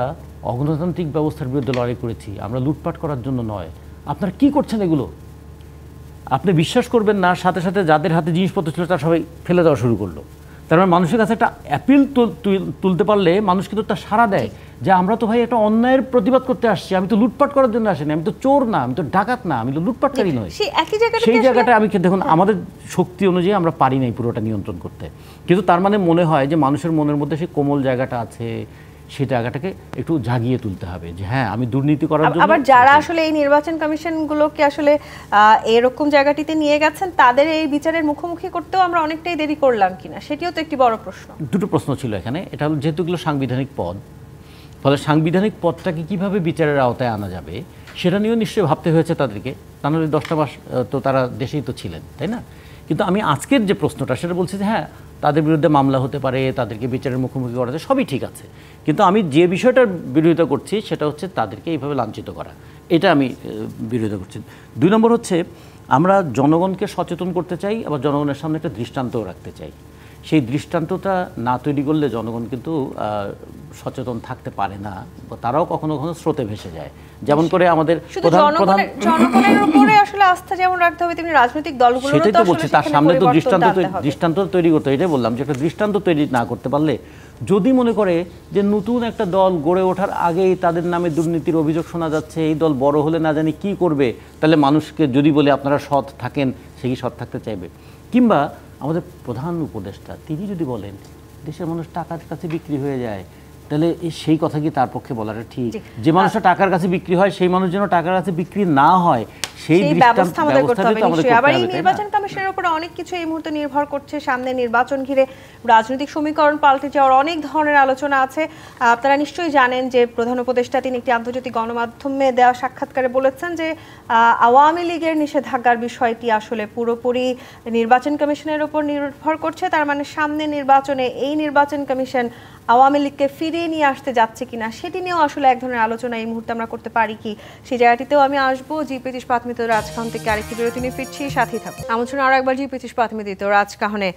অগণতান্ত্রিক ব্যবস্থার বিরুদ্ধে লড়াই করেছি, আমরা লুটপাট করার জন্য নয়, আপনারা কি করছেন এগুলো? আপনি বিশ্বাস করবেন না, সাথে সাথে যাদের হাতে জিনিসপত্র ছিল তারা সবাই ফেলে দেওয়া শুরু করলো। তার মানে মানুষের কাছে একটা অ্যাপিল তুলতে পারলে মানুষ কিন্তু তার সাড়া দেয় যে আমরা তো ভাই একটা অন্যায়ের প্রতিবাদ করতে আসছি, আমি তো লুটপাট করার জন্য আসিনি, আমি তো চোর না, আমি তো ডাকাত না, আমি তো লুটপাটকারী নই। সেই জায়গাটা আমি দেখুন আমাদের শক্তি অনুযায়ী আমরা পারি নাই পুরোটা নিয়ন্ত্রণ করতে, কিন্তু তার মানে মনে হয় যে মানুষের মনের মধ্যে সেই কোমল জায়গাটা আছে, সেই জায়গাটাকে একটু জাগিয়ে তুলতে হবে যে হ্যাঁ, আমি দুর্নীতি করার জন্য। আবার যারা আসলে এই নির্বাচন কমিশনগুলোকে আসলে এরকম জায়গাটিতে নিয়ে গেছেন, তাদের এই বিচারের মুখোমুখি করতেও আমরা অনেকটাই দেরি করলাম কিনা, সেটিও তো একটি বড় প্রশ্ন। দুটো প্রশ্ন ছিল এখানে। এটা হলো যেহেতু এগুলো সাংবিধানিক পদ, ফলে সাংবিধানিক পদটাকে কিভাবে বিচারের আওতায় আনা যাবে সেটা নিয়েও নিশ্চয়ই ভাবতে হয়েছে তাদেরকে। তা নাহলে 10টা মাস তো তারা দেশেই তো ছিলেন, তাই না? কিন্তু আমি আজকের যে প্রশ্নটা সেটা বলছি যে হ্যাঁ, তাদের বিরুদ্ধে মামলা হতে পারে, তাদেরকে বিচারের মুখোমুখি করা যায়, সবই ঠিক আছে, কিন্তু আমি যে বিষয়টার বিরোধিতা করছি সেটা হচ্ছে তাদেরকে এইভাবে লাঞ্ছিত করা, এটা আমি বিরোধিতা করছি। 2 নম্বর হচ্ছে আমরা জনগণকে সচেতন করতে চাই, আবার জনগণের সামনে একটা দৃষ্টান্তও রাখতে চাই। সেই দৃষ্টান্তটা না তৈরি করলে জনগণ কিন্তু সচেতন থাকতে পারে না, তারাও কখনো কখনো স্রোতে ভেসে যায়। যেমন করে আমাদের জনগণের উপরে আসলে আস্থা যেমন রাখতে হবে, তেমনি রাজনৈতিক দলগুলোরও সেটাই তো বলছি, তার সামনে তো দৃষ্টান্ত তৈরি করতে, এটাই বললাম যে একটা দৃষ্টান্ত তৈরি না করতে পারলে, যদি মনে করে যে নতুন একটা দল গড়ে ওঠার আগেই তাদের নামে দুর্নীতির অভিযোগ শোনা যাচ্ছে, এই দল বড় হলে না জানি কি করবে, তাহলে মানুষকে যদি বলে আপনারা সৎ থাকেন, সে কি সৎ থাকতে চাইবে? কিংবা আমাদের প্রধান উপদেষ্টা তিনি যদি বলেন দেশের মানুষ টাকার কাছে বিক্রি হয়ে যায়, তাহলে সেই কথা কি তার পক্ষে বলাটা ঠিক? যে মানুষটা টাকার কাছে বিক্রি হয় সেই মানুষ যেন টাকার কাছে বিক্রি না হয়, সেই ব্যবস্থা আমাদের করতে হবে। আবার এই নির্বাচন কমিশনের উপরে অনেক কিছু এই মুহূর্তে নির্ভর করছে। সামনে নির্বাচন ঘিরে রাজনৈতিক সমীকরণ পাল্টে যাওয়ার অনেক ধরনের আলোচনা আছে। আপনারা নিশ্চয়ই জানেন যে প্রধান উপদেষ্টা তিনি একটি আন্তর্জাতিক গণমাধ্যমে দেওয়া সাক্ষাৎকারে বলেছেন যে আওয়ামী লীগের নিষেধাজ্ঞার বিষয়টি আসলে পুরোপুরি নির্বাচন কমিশনের উপর নির্ভর করছে। তার মানে সামনে নির্বাচনে এই নির্বাচন কমিশন আওয়ামী লীগকে ফিরিয়ে নিয়ে আসতে যাচ্ছে কিনা সেটি নিয়েও আসলে এক ধরনের আলোচনা এই মুহূর্তে আমরা করতে পারি কি, সেই জায়গাটিতেও আমি আসবো। জি25 প্রাথমিক রাজকাহন থেকে আরেকটি বিরতি নিয়ে ফিরছি, সাথেই থাকুন। আমন্ত্রণ আরো একবার জি25 প্রাথমিক রাজকাহনে।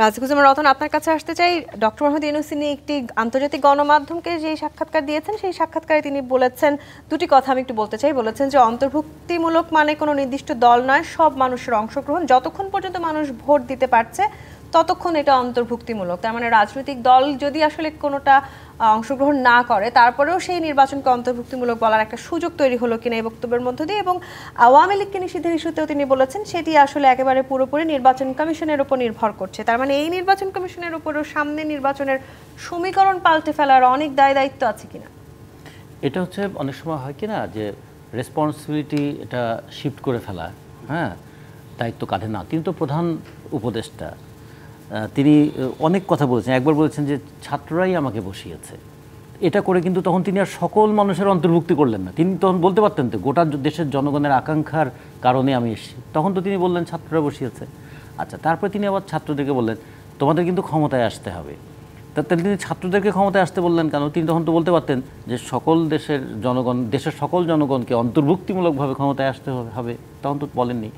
রাজিকুজ্জামান রতন, আপনার কাছে আসতে চাই। ডক্টর মোহাম্মদ ইউনূস তিনি একটি আন্তর্জাতিক গণমাধ্যমকে যে সাক্ষাৎকার দিয়েছেন, সেই সাক্ষাৎকারে তিনি বলেছেন দুটি কথা আমি একটু বলতে চাই। বলেছেন যে অন্তর্ভুক্তিমূলক মানে কোনো নির্দিষ্ট দল নয়, সব মানুষের অংশগ্রহণ, যতক্ষণ পর্যন্ত মানুষ ভোট দিতে পারছে ততক্ষণ এটা অন্তর্ভুক্তিমূলক। তার মানে রাজনৈতিক দল যদি আসলে কোনোটা অংশগ্রহণ না করে তারপরেও সেই নির্বাচনকে অন্তর্ভুক্তিমূলক বলার একটা সুযোগ তৈরি হলো কিনা এই বক্তব্যের মধ্য দিয়ে। এবং আওয়ামী লীগকে নিষিদ্ধের ইস্যুতেও তিনি বলেছেন সেটি আসলে একেবারে পুরোপুরি নির্বাচন কমিশনের উপর নির্ভর করছে। তার মানে এই নির্বাচন কমিশনের উপরও সামনে নির্বাচনের সমীকরণ পাল্টে ফেলার অনেক দায়িত্ব আছে কিনা? এটা হচ্ছে অনেক সময় হয় কি না যে রেসপন্সিবিলিটি এটা শিফট করে ফেলা, হ্যাঁ, দায়িত্ব কাঁধে না। তিনি তো প্রধান উপদেষ্টা, তিনি অনেক কথা বলেছেন। একবার বলেছেন যে ছাত্ররাই আমাকে বসিয়েছে, এটা করে কিন্তু তখন তিনি আর সকল মানুষের অন্তর্ভুক্তি করলেন না। তিনি তখন বলতে পারতেন তো গোটা দেশের জনগণের আকাঙ্ক্ষার কারণে আমি এসেছি, তখন তো তিনি বললেন ছাত্ররা বসিয়েছে। আচ্ছা, তারপরে তিনি আবার ছাত্রদেরকে বললেন তোমাদের কিন্তু ক্ষমতায় আসতে হবে। তাহলে তিনি ছাত্রদেরকে ক্ষমতায় আসতে বললেন কেন? তিনি তখন তো বলতে পারতেন যে সকল দেশের জনগণ, দেশের সকল জনগণকে অন্তর্ভুক্তিমূলকভাবে ক্ষমতায় আসতে হবে, তখন তো বলেননি।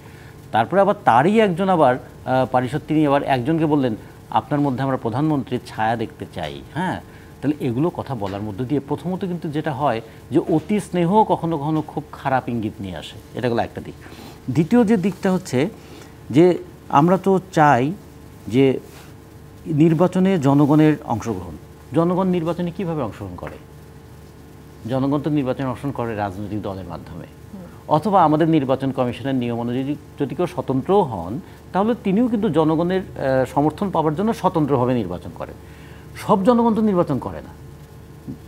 তারপরে আবার তারই একজন আবার পারিষদ, তিনি আবার একজনকে বললেন আপনার মধ্যে আমরা প্রধানমন্ত্রীর ছায়া দেখতে চাই। হ্যাঁ, তাহলে এগুলো কথা বলার মধ্য দিয়ে প্রথমত কিন্তু যেটা হয় যে অতি স্নেহ কখনো কখনো খুব খারাপ ইঙ্গিত নিয়ে আসে, এটা হলো একটা দিক। দ্বিতীয় যে দিকটা হচ্ছে যে আমরা তো চাই যে নির্বাচনে জনগণের অংশগ্রহণ। জনগণ নির্বাচনে কিভাবে অংশগ্রহণ করে? জনগণ তো নির্বাচনে অংশগ্রহণ করে রাজনৈতিক দলের মাধ্যমে, অথবা আমাদের নির্বাচন কমিশনের নিয়ম অনুযায়ী যদি কেউ স্বতন্ত্রও হন তাহলে তিনিও কিন্তু জনগণের সমর্থন পাওয়ার জন্য স্বতন্ত্রভাবে নির্বাচন করেন। সব জনগণ তো নির্বাচন করে না,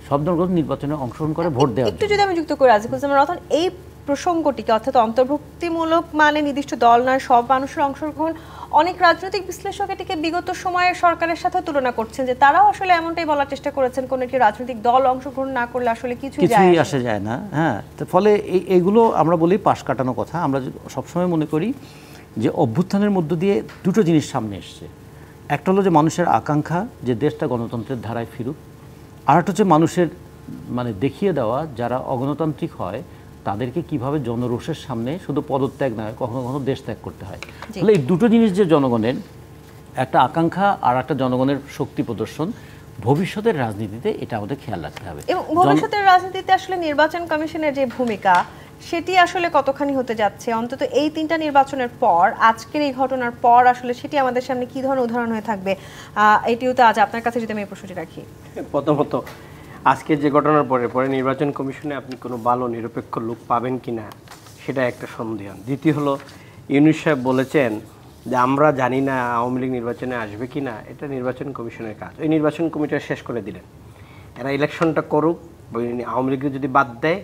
সব জনগণ নির্বাচনে অংশগ্রহণ করে ভোট দেওয়ার জন্য। একটু যদি আমি যুক্ত করে আজিকুজ্জামান রতন, এই প্রসঙ্গটিকে অর্থাৎ অন্তর্ভুক্তিমূলক মানে নির্দিষ্ট দল নয় সব মানুষের অংশগ্রহণ, অনেক রাজনৈতিক বিশ্লেষক এটিকে বিগত সময়ের সরকারের সাথে তুলনা করছেন যে তারাও আসলে এমনটাই বলার চেষ্টা করেছেন কোন একটি রাজনৈতিক দল অংশগ্রহণ না করলে আসলে কিছুই আসে যায় না। হ্যাঁ, ফলে এইগুলো আমরা বলি পাশ কাটানো কথা। আমরা সবসময় মনে করি যে অভ্যুত্থানের মধ্য দিয়ে দুটো জিনিস সামনে এসছে। একটা হলো যে মানুষের আকাঙ্ক্ষা যে দেশটা গণতন্ত্রের ধারায় ফিরুক, আর একটা হচ্ছে মানুষের মানে দেখিয়ে দেওয়া যারা অগণতান্ত্রিক হয় তাদেরকে কিভাবে জনরোষের সামনে শুধু পদত্যাগ নয় কখনো কখনো দেশ ত্যাগ করতে হয়। তাহলে এই দুটো জিনিস যে জনগণের একটা আকাঙ্ক্ষা আর একটা জনগণের শক্তি প্রদর্শন, ভবিষ্যতের রাজনীতিতে এটা আমাদের খেয়াল রাখতে হবে। এবং ভবিষ্যতের রাজনীতিতে আসলে নির্বাচন কমিশনের যে ভূমিকা সেটি আসলে কতখানি হতে যাচ্ছে, অন্তত এই তিনটা নির্বাচনের পর, আজকের এই ঘটনার পর আসলে সেটি আমাদের সামনে কি ধরনের উদাহরণ হয়ে থাকবে? এটিও তো আজ আপনার কাছে যদি আমি এই প্রশ্নটি রাখি। প্রথমত আজকে যে ঘটনার পরে নির্বাচন কমিশনে আপনি কোনো ভালো নিরপেক্ষ লোক পাবেন কিনা সেটা একটা সন্দেহ। দ্বিতীয় হলো ইউনূস সাহেব বলেছেন যে আমরা জানি না আওয়ামী লীগ নির্বাচনে আসবে কি না, এটা নির্বাচন কমিশনের কাজ। ওই নির্বাচন কমিটিটা শেষ করে দিলেন, এরা ইলেকশনটা করুক, আওয়ামী লীগকে যদি বাদ দেয়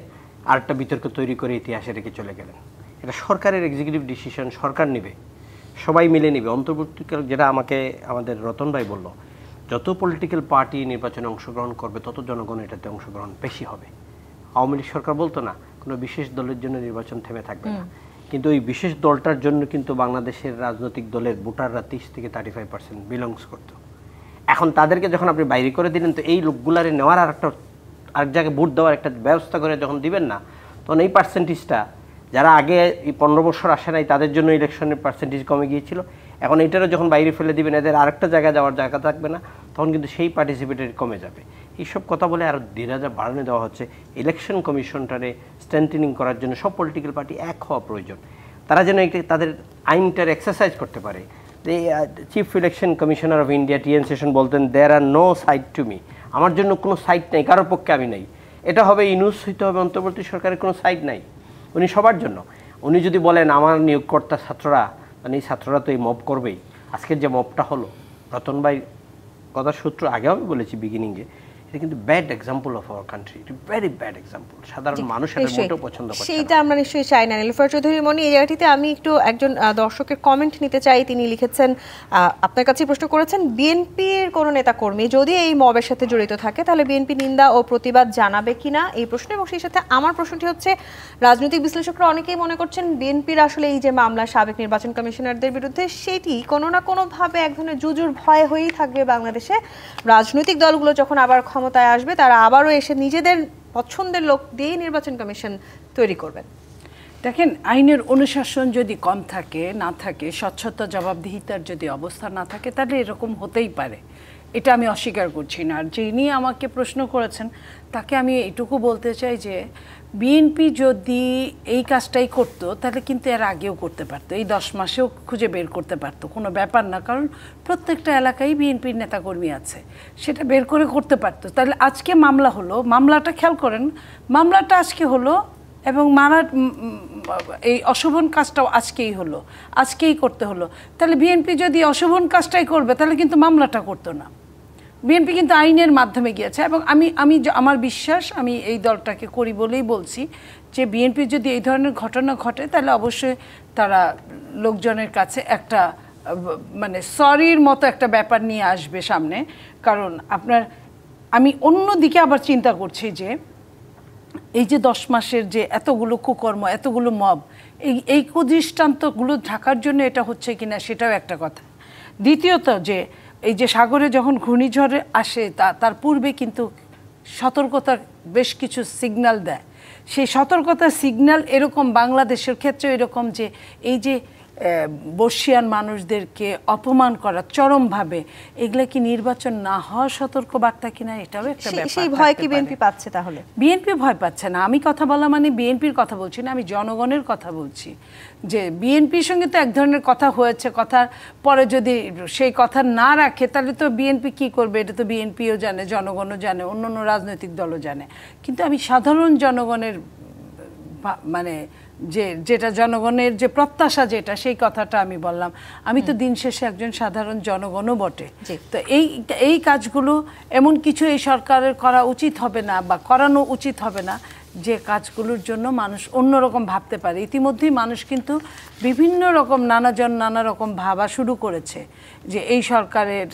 আরেকটা বিতর্ক তৈরি করে ইতিহাসে রেখে চলে গেলেন। এটা সরকারের এক্সিকিউটিভ ডিসিশন, সরকার নেবে, সবাই মিলে নেবে। অন্তর্বর্তীকাল যেটা আমাদের রতন ভাই বলল, যত পলিটিক্যাল পার্টি নির্বাচনে অংশগ্রহণ করবে তত জনগণ এটাতে অংশগ্রহণ বেশি হবে। আওয়ামী লীগ সরকার বলতো না কোনো বিশেষ দলের জন্য নির্বাচন থেমে থাকবে না, কিন্তু ওই বিশেষ দলটার জন্য কিন্তু বাংলাদেশের রাজনৈতিক দলের ভোটাররা 30 থেকে 35% বিলংস করতো। এখন তাদেরকে যখন আপনি বাইরে করে দিলেন, তো এই লোকগুলারে নেওয়ার আরেক জায়গায় ভোট দেওয়ার একটা ব্যবস্থা করে যখন দিবেন না, তখন এই পার্সেন্টেজটা যারা আগে এই 15 বছর আসে নাই তাদের জন্য ইলেকশনের পার্সেন্টেজ কমে গিয়েছিল, এখন এটারও যখন বাইরে ফেলে দিবেন, এদের আরেকটা জায়গায় যাওয়ার জায়গা থাকবে না, তখন কিন্তু সেই পার্টিসিপেটেড কমে যাবে। এইসব কথা বলে আরও ধীরে বাড়ানো দেওয়া হচ্ছে। ইলেকশন কমিশনটারে স্ট্রেংথেনিং করার জন্য সব পলিটিক্যাল পার্টি এক হওয়া প্রয়োজন, তারা যেন তাদের আইনটার এক্সারসাইজ করতে পারে। Chief election commissioner of India TN Seshan বলতেন, there are no side to me, আমার জন্য কোনো সাইড নেই, কারোর পক্ষে আমি নেই। এটা হবে ইউনূস হইতে হবে, অন্তর্বর্তী সরকারের কোনো সাইড নাই, উনি সবার জন্য। উনি যদি বলেন আমার নিয়োগকর্তা ছাত্ররা, মানে এই ছাত্ররা তো এই মব করবেই, আজকের যে মবটা হলো রতন ভাই কথার সূত্র আগেও আমি বলেছি বিগিনিংয়ে, এটা কিন্তু bad example of our country, very bad example. সাধারণ মানুষ এটা মোটেও পছন্দ করে না। সেইটা আমরা নিশ্চয়ই চাই না। নীলুফার চৌধুরী মনি, এই জায়গাটিতে আমি একটু একজন দর্শকের কমেন্ট নিতে চাই। তিনি লিখেছেন, আপনার কাছে প্রশ্ন করেছেন, বিএনপির কোনো নেতাকর্মী যদি এই মবের সাথে জড়িত থাকে তাহলে বিএনপি নিন্দা ও প্রতিবাদ জানাবে কিনা, এই প্রশ্ন। এবং সেই সাথে আমার প্রশ্নটি হচ্ছে, রাজনৈতিক বিশ্লেষকরা অনেকেই মনে করছেন বিএনপির আসলে এই যে মামলা সাবেক নির্বাচন কমিশনারদের বিরুদ্ধে, সেটি কোনো না কোনোভাবে এক ধরনের জুজুর ভয় হয়েই থাকবে বাংলাদেশে। রাজনৈতিক দলগুলো যখন আবার ক্ষমতায় আসবে তারা আবারও এসে নিজেদের পছন্দের লোক দিয়ে নির্বাচন কমিশন তৈরি করবেন। দেখেন, আইনের অনুশাসন যদি কম থাকে, না থাকে, স্বচ্ছতা জবাবদিহিতার যদি অবস্থা না থাকে, তাহলে এরকম হতেই পারে এটা আমি অস্বীকার করছি না। আর যিনি আমাকে প্রশ্ন করেছেন তাকে আমি এটুকু বলতে চাই যে বিএনপি যদি এই কাজটাই করতো তাহলে কিন্তু এর আগেও করতে পারতো, এই 10 মাসেও খুঁজে বের করতে পারতো, কোনো ব্যাপার না। কারণ প্রত্যেকটা এলাকায় বিএনপির নেতাকর্মী আছে, সেটা বের করে করতে পারতো। তাহলে আজকে মামলা হলো, মামলাটা খেয়াল করেন, মামলাটা আজকে হলো এবং এই অশোভন কাজটাও আজকেই হলো, আজকেই করতে হলো। তাহলে বিএনপি যদি অশোভন কাজটাই করবে তাহলে কিন্তু মামলাটা করতো না। বিএনপি কিন্তু আইনের মাধ্যমে গিয়েছে এবং আমার বিশ্বাস, আমি এই দলটাকে করি বলেই বলছি যে বিএনপি যদি এই ধরনের ঘটনা ঘটে তাহলে অবশ্যই তারা লোকজনের কাছে একটা মানে সরির মতো একটা ব্যাপার নিয়ে আসবে সামনে। কারণ আমি অন্যদিকে আবার চিন্তা করছি যে এই যে 10 মাসের যে এতগুলো কুকর্ম, এতগুলো মব, এই কুদৃষ্টান্তগুলো ঢাকার জন্য এটা হচ্ছে কিনা সেটাও একটা কথা। দ্বিতীয়ত যে এই যে সাগরে যখন ঘূর্ণিঝড় আসে তার পূর্বে কিন্তু সতর্কতার বেশ কিছু সিগন্যাল দেয়। সেই সতর্কতার সিগন্যাল এরকম বাংলাদেশের ক্ষেত্রে এরকম যে এই যে বর্ষিয়ান মানুষদেরকে অপমান করা চরমভাবে, এগুলা কি নির্বাচন না হওয়ার সতর্ক বার্তা কিনা, এটাও একটা ব্যাপার। সেই ভয় কি বিএনপি পাচ্ছে? তাহলে বিএনপি ভয় পাচ্ছে না। আমি কথা বলা মানে বিএনপির কথা বলছি না, আমি জনগণের কথা বলছি। যে বিএনপির সঙ্গে তো এক ধরনের কথা হয়েছে, কথার পরে যদি সেই কথা না রাখে তাহলে তো বিএনপি কি করবে, এটা তো বিএনপিও জানে, জনগণও জানে, অন্য রাজনৈতিক দলও জানে। কিন্তু আমি সাধারণ জনগণের মানে যেটা জনগণের যে প্রত্যাশা যেটা, সেই কথাটা আমি বললাম। আমি তো দিন শেষে একজন সাধারণ জনগণও বটে। তো এই কাজগুলো এমন কিছু এই সরকারের করা উচিত হবে না বা করানো উচিত হবে না যে কাজগুলোর জন্য মানুষ অন্যরকম ভাবতে পারে। ইতিমধ্যেই মানুষ কিন্তু বিভিন্ন রকম নানা রকম ভাবা শুরু করেছে যে এই সরকারের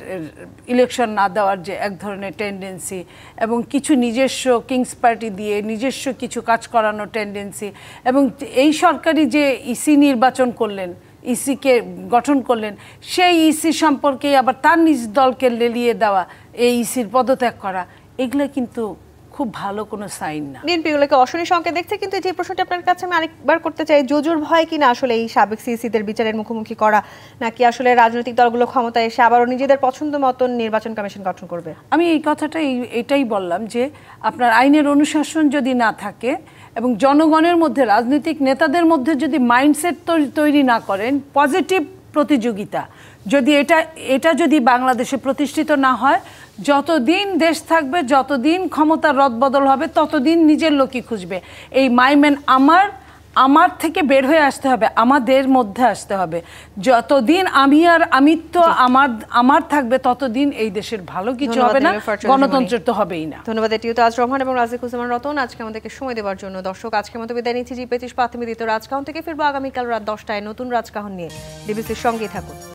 ইলেকশন না দেওয়ার যে এক ধরনের টেন্ডেন্সি এবং কিছু নিজস্ব কিংস পার্টি দিয়ে নিজস্ব কিছু কাজ করানোর টেন্ডেন্সি, এবং এই সরকারি যে ইসি নির্বাচন করলেন, ইসিকে গঠন করলেন, সেই ইসি সম্পর্কে আবার তার নিজ দলকে লেলিয়ে দেওয়া, এই ইসির পদত্যাগ করা, এগুলো কিন্তু খুব ভালো কোনো সাইন না। বিএনপি গুলোকে অশনি সংকেত দেখছে। কিন্তু যে প্রশ্নটা আপনার কাছে আমি আরেকবার করতে চাই, জোজোর ভয় কিনা আসলে এই সাবেক সিসিদের বিচারের মুখোমুখি করা, নাকি আসলে রাজনৈতিক দলগুলো ক্ষমতায় এসে আবারও নিজেদের পছন্দ মতন নির্বাচন কমিশন গঠন করবে? আমি এই কথাটা এটাই বললাম যে আপনার আইনের অনুশাসন যদি না থাকে এবং জনগণের মধ্যে, রাজনৈতিক নেতাদের মধ্যে যদি মাইন্ডসেট তৈরি না করেন, পজিটিভ প্রতিযোগিতা যদি এটা যদি বাংলাদেশে প্রতিষ্ঠিত না হয়, যতদিন দেশ থাকবে, যতদিন ক্ষমতার রদবদল হবে, ততদিন নিজের লোকই খুঁজবে। এই মাইম্যান আমার থেকে বের হয়ে আসতে হবে, আমাদের মধ্যে আসতে হবে। যতদিন আমিত্ব আমার থাকবে, ততদিন এই দেশের ভালো কিছু হবে না, গণতন্ত্র তো হবেই না। ধন্যবাদ এটিও তাজ রহমান এবং রাজিকুজ্জামান রতন আজকে আমাদেরকে সময় দেওয়ার জন্য। দর্শক, আজকের মতো বিদায় নিচ্ছি। জি25 প্রাথমিক দ্বিতীয় রাজকাহন থেকে ফিরবো আগামীকাল রাত 10টায় নতুন রাজকাহন নিয়ে। ডিবিসির সঙ্গেই থাকুন।